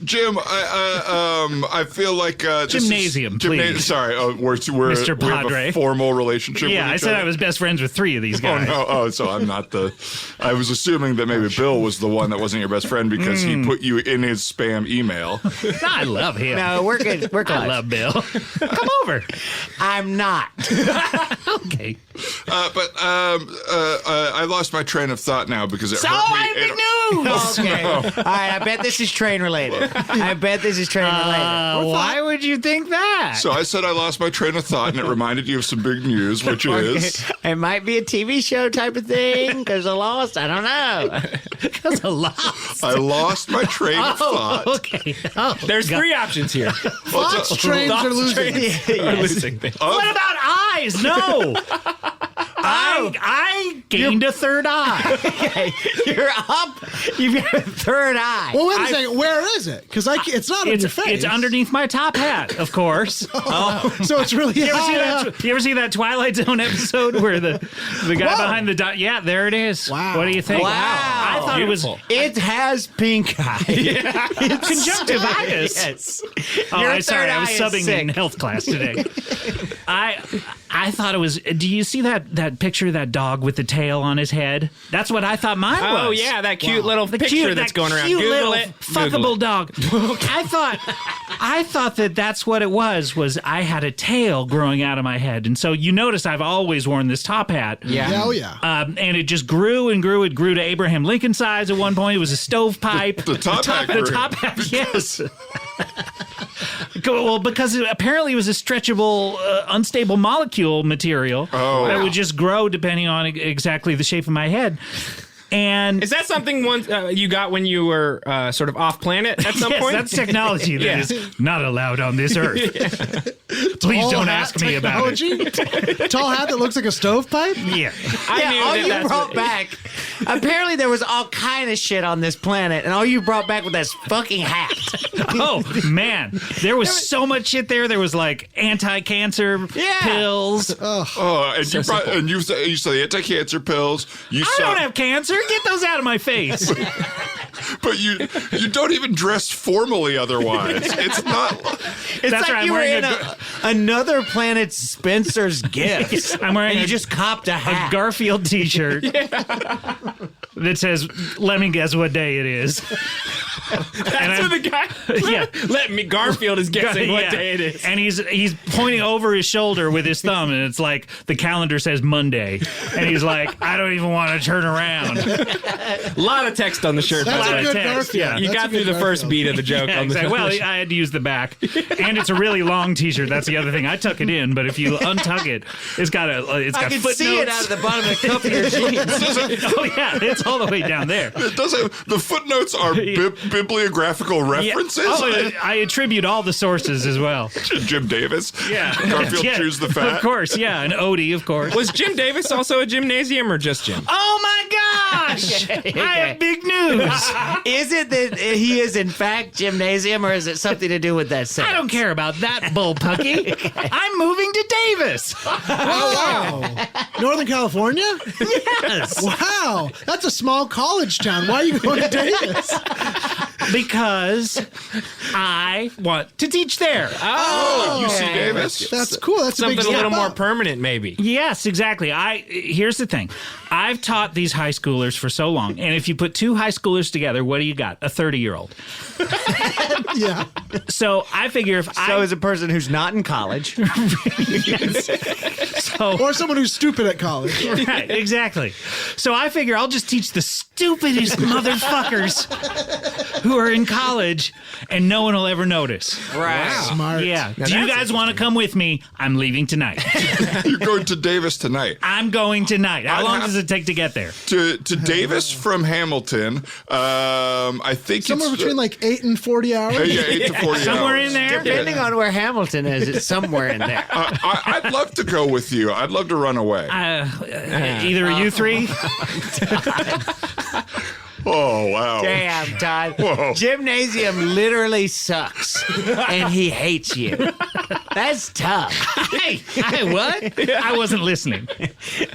Jim, I feel like this Gymnasium, please. Sorry, we're Mr. we have Padre. a formal relationship. Yeah, with I each said other. I was best friends with 3 of these Oh guys. no! Oh, so I'm not the. I was assuming that maybe Bill was the one that wasn't your best friend because he put you in his spam email. I love him. No, we're good. We're close. I love Bill. Come over. I'm not. Okay. But I lost my train of thought now because it So hurt me. I have big news. Okay. All right, I bet this is train related. I bet this is train related. Why would you think that? So I said I lost my train of thought, and it reminded you of some big news, which is It might be a TV show type of thing because I lost. I don't know. Because a lot. I lost my train of thought. Okay. Oh, There's 3 options here. Thoughts trains are losing. Are losing things. what about eyes? No. I gained a third eye. Okay, you're up. You've got a third eye. Well, wait a second. Where is it? Because it's not in your face. It's underneath my top hat, of course. So it's really You ever, see high up. that, you ever see that Twilight Zone episode where the guy Whoa. behind the dot? Yeah, there it is. Wow. What do you think? Wow. I thought Beautiful. It has pink eye. it's conjunctivitis. Yes. Oh, Your I'm sorry. third I was eye is subbing sick. in health class today. I thought it was. Do you see that picture of that dog with the tail on his head? That's what I thought mine was. Oh, yeah, that cute little The picture cute, that's that going around. cute Google little it. fuckable Google it. dog. I thought that's what it was I had a tail growing out of my head, and so you notice I've always worn this top hat. Yeah. Hell yeah. And it just grew and grew. It grew to Abraham Lincoln size at one point. It was a stovepipe. The top hat The grew. top hat, yes. Well, because apparently it was a stretchable, unstable molecule material that would just grow depending on exactly the shape of my head. And Is that something you got when you were sort of off planet at some yes, point? that's technology that Yeah. is not allowed on this earth. Please Tall don't hat ask me about it. technology? Tall hat that looks like a stovepipe? Yeah. I knew all that you that's brought what- back. Apparently, there was all kind of shit on this planet, and all you brought back was that fucking hat. Oh man, there was so much shit there. There was like anti-cancer Yeah. pills. Oh, and you said the anti-cancer pills. I don't have cancer. Get those out of my face. But you don't even dress formally otherwise. It's not. It's That's like right, I'm you were wearing in another planet's Spencer's gift. I'm wearing and you a- just copped a A hat. Garfield T-shirt that says, "Let me guess what day it is." That's what the guy. Yeah. Let me. Garfield is guessing what Yeah. day it is. And he's pointing over his shoulder with his thumb, and it's like the calendar says Monday, and he's like, "I don't even want to turn around." A lot of text on the shirt. That's by the a way. good text, Garfield. yeah. You That's got a through good the first Garfield. beat of the joke Yeah, on the exactly. Well, I had to use the back, and it's a really long T-shirt. That's the other thing. I tuck it in, but if you untuck it, it's got I got can footnotes. see it out of the bottom of the cup of your jeans. Oh yeah, it's all the way down there. It does have, the footnotes are bibliographical Yeah. references. Oh, I attribute all the sources as well. Jim Davis. Yeah, Garfield Yeah, chews the fat. Of course, yeah, and Odie, of course. Was Jim Davis also a gymnasium or just Jim? Oh my gosh! Okay. I have big news. Is it that he is in fact gymnasium, or is it something to do with that I sentence? don't care about that bullpucky. I'm moving to Davis. Wow. Northern California? Yes. Wow. That's a small college town. Why are you going to Davis? Because I want to teach there. UC Davis. That's cool. That's Something a big a little step more up. permanent, maybe. Yes, exactly. Here's the thing. I've taught these high schoolers for so long, and if you put two high schoolers together, what do you got? A 30-year-old. Yeah. So I figure if So as a person who's not in college, Or someone who's stupid at college. Right, exactly. So I figure I'll just teach the stupidest motherfuckers who are in college, and no one will ever notice. right? Smart. Yeah. Do you guys want to come with me? I'm leaving tonight. You're going to Davis tonight. I'm going tonight. How long does it take to get there? To Davis from Hamilton. I think Somewhere it's between like 8 and 40 hours. yeah, 8 to 40 Somewhere hours. in there? Depending on where Hamilton is, it's somewhere in there. I'd love to go with you. I'd love to run away. Either of you three? Oh, wow. Damn, Todd. Whoa. Gymnasium literally sucks, and he hates you. That's tough. Hey, what? I wasn't listening.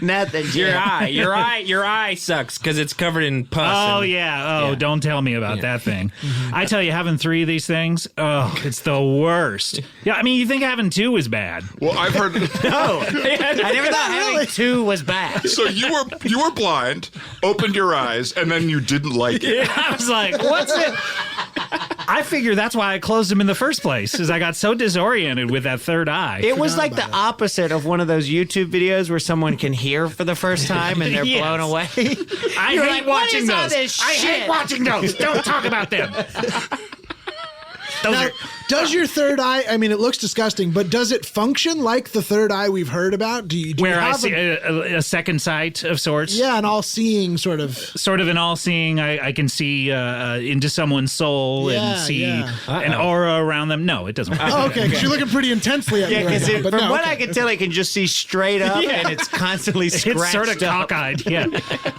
Nothing, Jim. Your eye sucks because it's covered in pus. Oh, and- yeah. Oh, don't tell me about that thing. I tell you, having 3 of these things, it's the worst. Yeah, I mean, you think having 2 is bad. Well, I've heard. No, I never thought having 2 was bad. So you were blind, opened your eyes, and then you didn't like it. I was like, what's it? I figure that's why I closed them in the first place, is I got so disoriented with that third eye. It was like the opposite of one of those YouTube videos where someone can hear for the first time and they're Yes. blown away. I You're hate like, what watching is all those. this I hate shit? watching those. Don't talk about them. Those Now, are, does your third eye, I mean, it looks disgusting, but does it function like the third eye we've heard about? Do you where I have see a second sight of sorts. yeah, an all-seeing sort of. Sort of an all-seeing. I can see into someone's soul Yeah, and see yeah. an aura around them. No, it doesn't work. Oh, okay, because you're looking pretty intensely at me Yeah, right because now. But from no, what okay. I can tell, it can just see straight up and it's constantly scratched It's sort of up. cockeyed, yeah.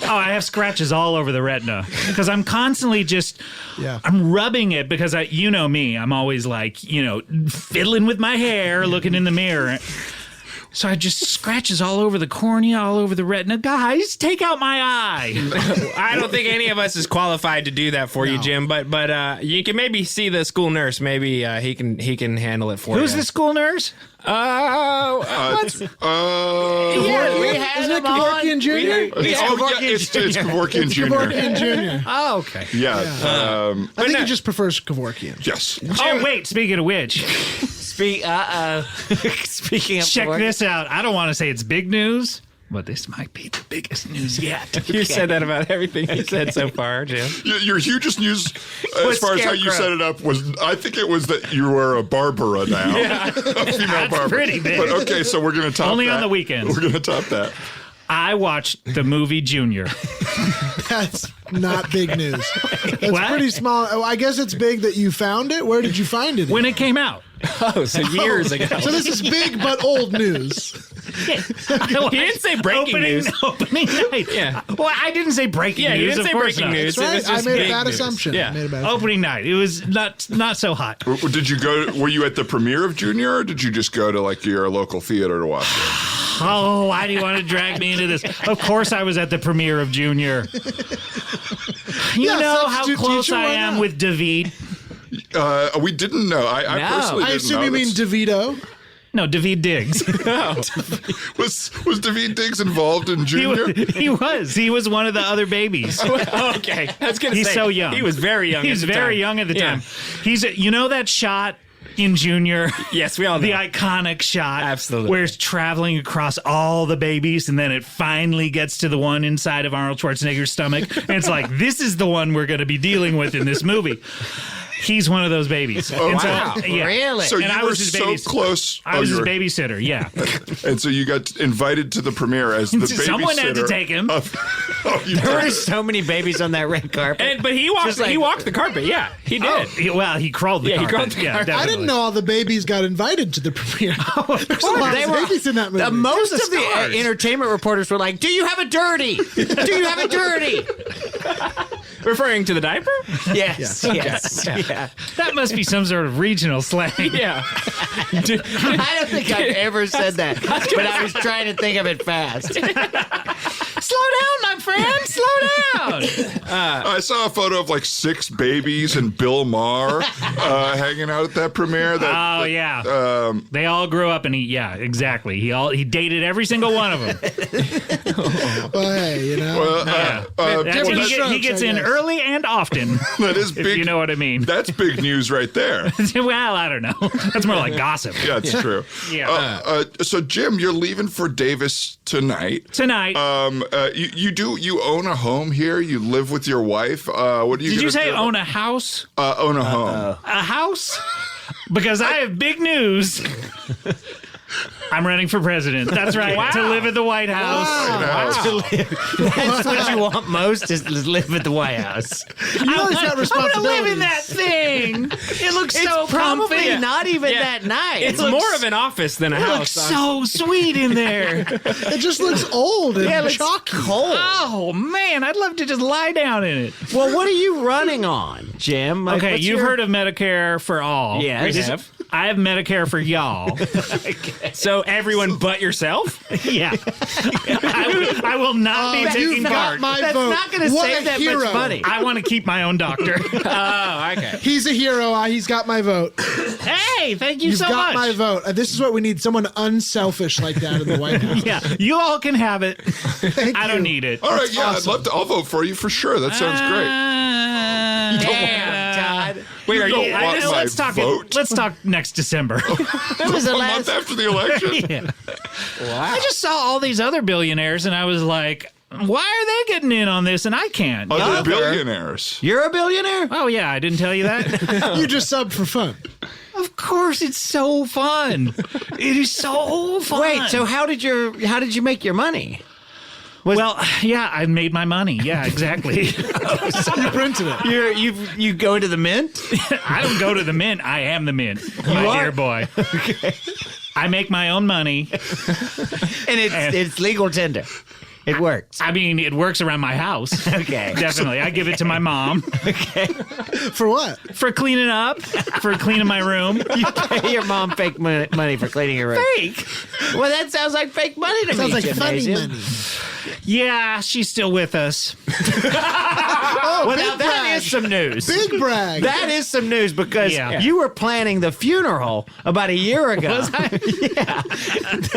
Oh, I have scratches all over the retina because I'm constantly just, Yeah. I'm rubbing it because you know me, I'm always like, fiddling with my hair, looking in the mirror. So I just scratches all over the cornea, all over the retina. Guys, take out my eye. I don't think any of us is qualified to do that for you, Jim. But you can maybe see the school nurse. Maybe he can handle it for you. Who's the school nurse? Oh, We had Isn't it him on. Kevorkian Jr.? It's Kevorkian Jr. Kevorkian Jr. Oh, okay. Yeah. I think he just prefers Kevorkian. Yes. Oh, wait, speaking of which, Speaking of check work- this out. I don't want to say it's big news, but this might be the biggest news yet. You said that about everything you said so far, Jim. Your hugest news, as far as how you Scarecrow. set it up, was I think it was that you were a Barbara now, a female Barbara. pretty big. But okay, so we're gonna top Only that. on the weekends. We're gonna top that. I watched the movie Junior. That's not big news. It's What? pretty small. Oh, I guess it's big that you found it. Where did you find it? When it came out. Oh, so years ago. So this is big but old news. He didn't say breaking news. Opening night. Yeah. Well, I didn't say breaking Yeah, news. you didn't of say course breaking not. news. That's It was right. I just made a big bad news. assumption. Yeah. I made a bad assumption. Opening night. It was not so hot. Did you go? Were you at the premiere of Junior, or did you just go to like your local theater to watch it? Oh, why do you want to drag me into this? Of course I was at the premiere of Junior. You Yeah, know how substitute close teacher, I why am not? with David? We didn't know. I personally I didn't assume know. you mean That's- DeVito. No, David Diggs. was David Diggs involved in Junior? He was one of the other babies. Okay, I was gonna He's say, so young. He was very young. He at was the very time. young at the Yeah. time. He's that shot in Junior. Yes, we all know. The iconic shot. Absolutely. Where it's traveling across all the babies and then it finally gets to the one inside of Arnold Schwarzenegger's stomach. And it's like, this is the one we're going to be dealing with in this movie. He's one of those babies. Oh, And so- wow. yeah. Really? So And you I were was his so babys- close. I was his you were- babysitter, yeah. And so you got invited to the premiere as the babysitter. Someone had to take him. You There were did. so many babies on that red carpet. But he walked. Just like- he walked the carpet. Yeah, he did. He crawled the Yeah, he carpet. crawled the Yeah, carpet. I definitely. didn't know all the babies got invited to the premiere. There's a lot They of were- babies in that movie. Most of the stars. entertainment reporters were like, "Do you have a dirty? Do you have a dirty?" Referring to the diaper. Yes, yes, yeah. That must be some sort of regional slang. Yeah. I don't think I've ever said that, but I was trying to think of it fast. Slow down, I'm friend. Slow down. I saw a photo of like 6 babies and Bill Maher hanging out at that premiere. Oh yeah, they all grew up, and exactly. He dated every single one of them. Well, hey, you know. He gets in early and often. That is If big. you know what I mean. That's big news right there. Well, I don't know. That's more like gossip. Yeah, it's true. Yeah. So Jim, you're leaving for Davis tonight. Tonight. You own a home here. You live with your wife. What do you? Did you say do? own a house? Own a home. A house? Because I have big news. I'm running for president. That's right. To live at the White House. That's what you want most is to live at the White House. You know he's got I'm going to live in responsibilities. that thing. It looks so Probably comfy. not even that nice. It's more of an office than a It looks house. so sweet in there. It just looks old and chalky. cold. Oh, man. I'd love to just lie down in it. Well, what are you running on, Jim? Like, Okay, what's you've your- heard of Medicare for all. Yes. We have. I have Medicare for y'all. So everyone but yourself? Yeah. I will not be taking You've got part. my That's vote. not going to What save a that hero. much money. I want to keep my own doctor. Oh, okay. He's a hero. He's got my vote. Hey, thank you You've so got much. my vote. This is what we need. Someone unselfish like that in the White House. Yeah, you all can have it. Thank I you. don't need it. All right, yeah, I'd love to. I'll vote for you for sure. That sounds great. Damn, Todd. Wait, are you? don't want my Let's talk. vote. Let's talk next December. That was the A last. month after the election. Yeah. I just saw all these other billionaires, and I was like, why are they getting in on this and I can't? Other billionaires. You're a billionaire? Oh yeah, I didn't tell you that. You just sub for fun. Of course, it's so fun. It is so fun. Wait, so how did you make your money? Well, yeah, I made my money. Yeah, exactly. You printed it. You go to the mint? I don't go to the mint. I am the mint. My are? dear boy. I make my own money. And it's legal tender. It works. I mean, it works around my house. Okay. Definitely. I give it to my mom For what? for cleaning up, for cleaning my room. You pay your mom fake money for cleaning your room. Fake. Well, that sounds like fake money to Sounds me. like funny Gymnasium. money. Yeah, she's still with us. Oh, Well, big now that brag. is some news. Big brag. That is some news because Yeah. you were planning the funeral about a year ago. Yeah.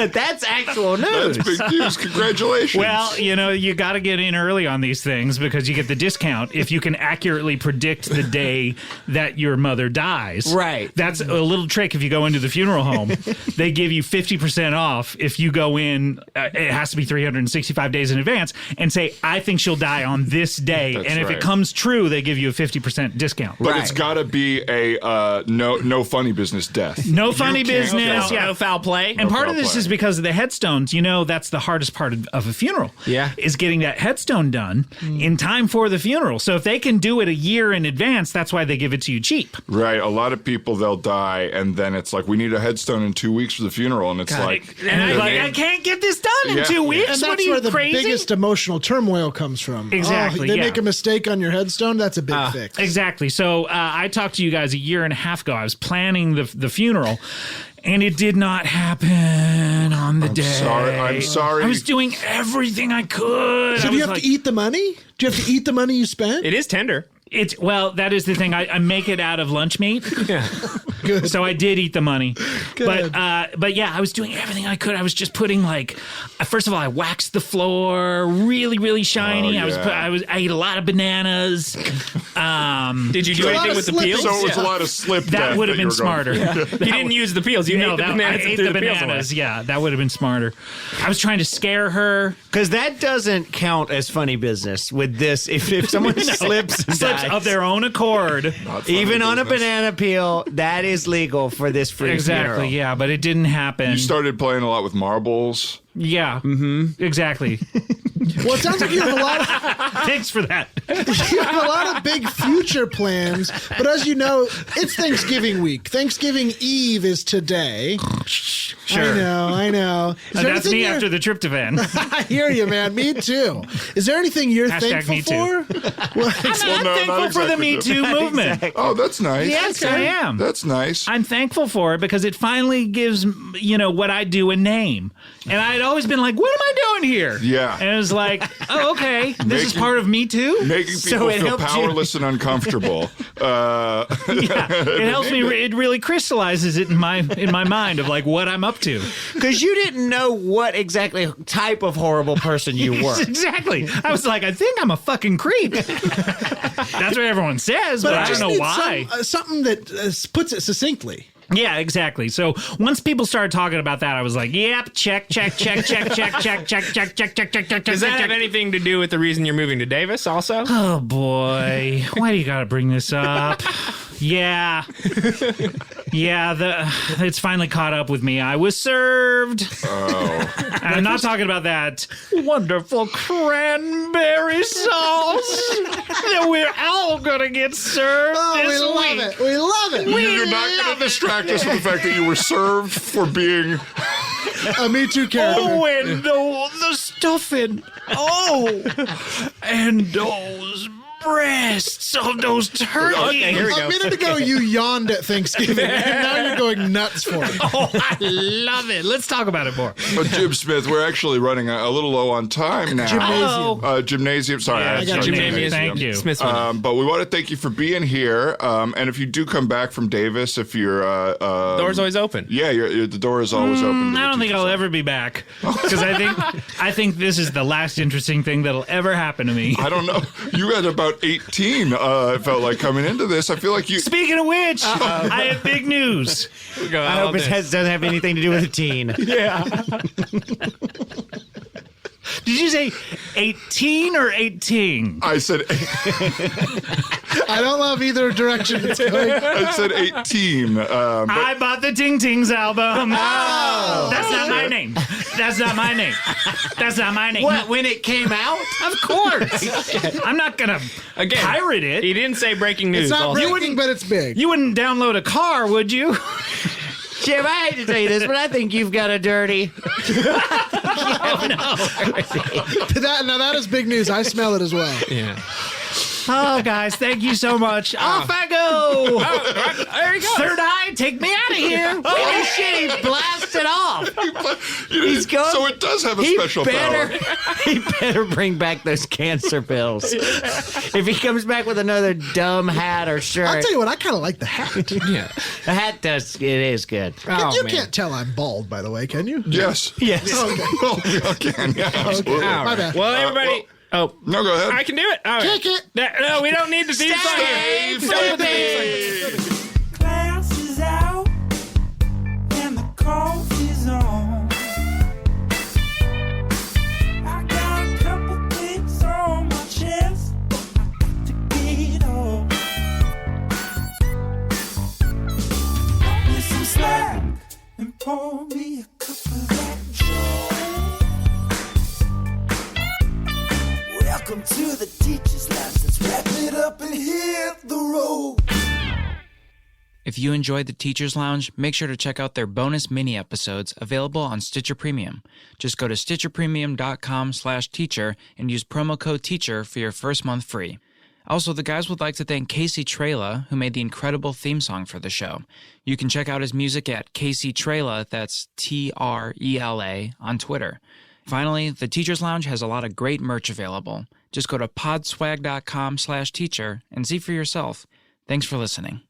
That's actual news. That's big news. Congratulations. Well, you got to get in early on these things because you get the discount if you can accurately predict the day that your mother dies. Right. That's a little trick if you go into the funeral home. They give you 50% off if you go in, it has to be 365 days in advance, and say, I think she'll die on this day. That's and if right. it comes true, they give you a 50% discount. but it's got to be a no funny business death. No funny You can't business. go. Yeah. No foul play. And part of foul this play. is because of the headstones. That's the hardest part of a funeral. Yeah. Is getting that headstone done in time for the funeral. So if they can do it a year in advance, that's why they give it to you cheap. Right. A lot of people, they'll die, and then it's like, we need a headstone in 2 weeks for the funeral, and it's like, And I'm the like, name- I can't get this done in Yeah. 2 weeks. And What that's are you where the crazy? biggest emotional turmoil comes from. Exactly, They yeah. make a mistake on your headstone. That's a big fix. Exactly. So I talked to you guys a year and a half ago. I was planning the funeral, and it did not happen on the day. I'm sorry. I was doing everything I could. So I do you was have like, to eat the money? Do you have to eat the money you spent? It is tender. Well, that is the thing. I make it out of lunch meat. Good. So I did eat the money. Good. But yeah, I was doing everything I could. I was just putting first of all, I waxed the floor really, really shiny. Oh, yeah. I ate a lot of bananas. Did you do A lot anything of with the slipping. peels? so it was a lot of slip. That death would have you been were going smarter. through. You didn't use the peels. You ate the I bananas and ate threw the peels away. bananas. Yeah, that would have been smarter. I was trying to scare her. Because that doesn't count as funny business with this. If someone slips and Slips dies, of their own accord. Not funny even on a business. banana peel, that is legal for this free Exactly. funeral. Yeah, but it didn't happen. You started playing a lot with marbles. Yeah. Mm-hmm. Exactly. Well, it sounds like you have a lot of Thanks for that. you have a lot of big future plans. But as you know, it's Thanksgiving week. Thanksgiving Eve is today. Sure. I know. Is there That's anything me you're- after the tryptophan. I hear you, man. Me too. Is there anything you're Hashtag thankful me too. for? Well, I'm no, thankful not for the exactly Me Too movement. Oh, that's nice. Yes, I am. That's nice. I'm thankful for it because it finally gives, what I do a name. And I'd always been like, what am I doing here? Yeah. And it was like, oh, okay, this is Making- part of me too. Making people it feel helped you. powerless and uncomfortable. Yeah, it helps me. It really crystallizes it in my mind of like what I'm up to. Because you didn't know what exactly type of horrible person you were. Exactly. I was like, I think I'm a fucking creep. That's what everyone says, but I don't just know need why. something that puts it succinctly. Yeah, exactly. So once people started talking about that, I was like, yep, check. Does Does that have anything to do with the reason you're moving to Davis also? Oh boy, why do you gotta bring this up? Yeah, it's finally caught up with me. I was served. Oh. And I'm not talking about that wonderful cranberry sauce that we're all gonna get served this we love week. it. We love it. You're not going to distract us with the fact that you were served for being. A Me Too character. Oh, and the stuffing. Oh, and those breasts of those turkeys. Okay, here we A go. minute ago, you yawned at Thanksgiving, and now you're going nuts for it. Oh, I love it. Let's talk about it more. But Jim Smith, we're actually running a little low on time now. Gymnasium. Gymnasium. Sorry, Yeah, I got Gymnasium. Thank you. Smith's But we want to thank you for being here. And if you do come back from Davis, if you're Door's always open. yeah, the door is always open. To I the don't think teachers. I'll ever be back because I think this is the last interesting thing that'll ever happen to me. I don't know. You had about 18. It felt like coming into this. I feel like you. Speaking of which, I have big news. I hope it doesn't have anything to do with a teen. Did you say 18 or 18? I said. I don't love either direction it's going. I said 18. I bought the Ting Tings album. Oh, that's not my name. That's not my name. That's not my name. What, when it came out? Of course. I'm not gonna pirate it. He didn't say breaking news. It's not also. breaking, but it's big. You wouldn't download a car, would you? Jim, I hate to tell you this, but I think you've got a dirty. That is big news. I smell it as well. Yeah. Oh, guys, thank you so much. Off I go. There he goes. Third eye, take me out of here. Oh, shit, he blasted off. He's going- So it does have a He special power. he better bring back those cancer pills. If he comes back with another dumb hat or shirt, I'll tell you what, I kind of like the hat. Yeah. the hat does, it is good. Oh, You man. can't tell I'm bald, by the way, can you? Yes. Yes. Well, we can. Yeah, absolutely. All My right. bad. Well, everybody. No, go ahead. I can do it. All right. Kick it. No, we don't need the theme song here. Don't put the theme song. Class is out and the coffee's on. I got a couple things on my chest, but I got to get off. Cut me some slack and pour me a cup of that joy. Welcome to the Teacher's Lounge. Let's wrap it up and hit the road. If you enjoyed the Teacher's Lounge, make sure to check out their bonus mini episodes available on Stitcher Premium. Just go to stitcherpremium.com/teacher and use promo code TEACHER for your first month free. Also, the guys would like to thank Casey Trela, who made the incredible theme song for the show. You can check out his music at Casey Trela, that's Trela, on Twitter. Finally, the Teacher's Lounge has a lot of great merch available. Just go to podswag.com/teacher and see for yourself. Thanks for listening.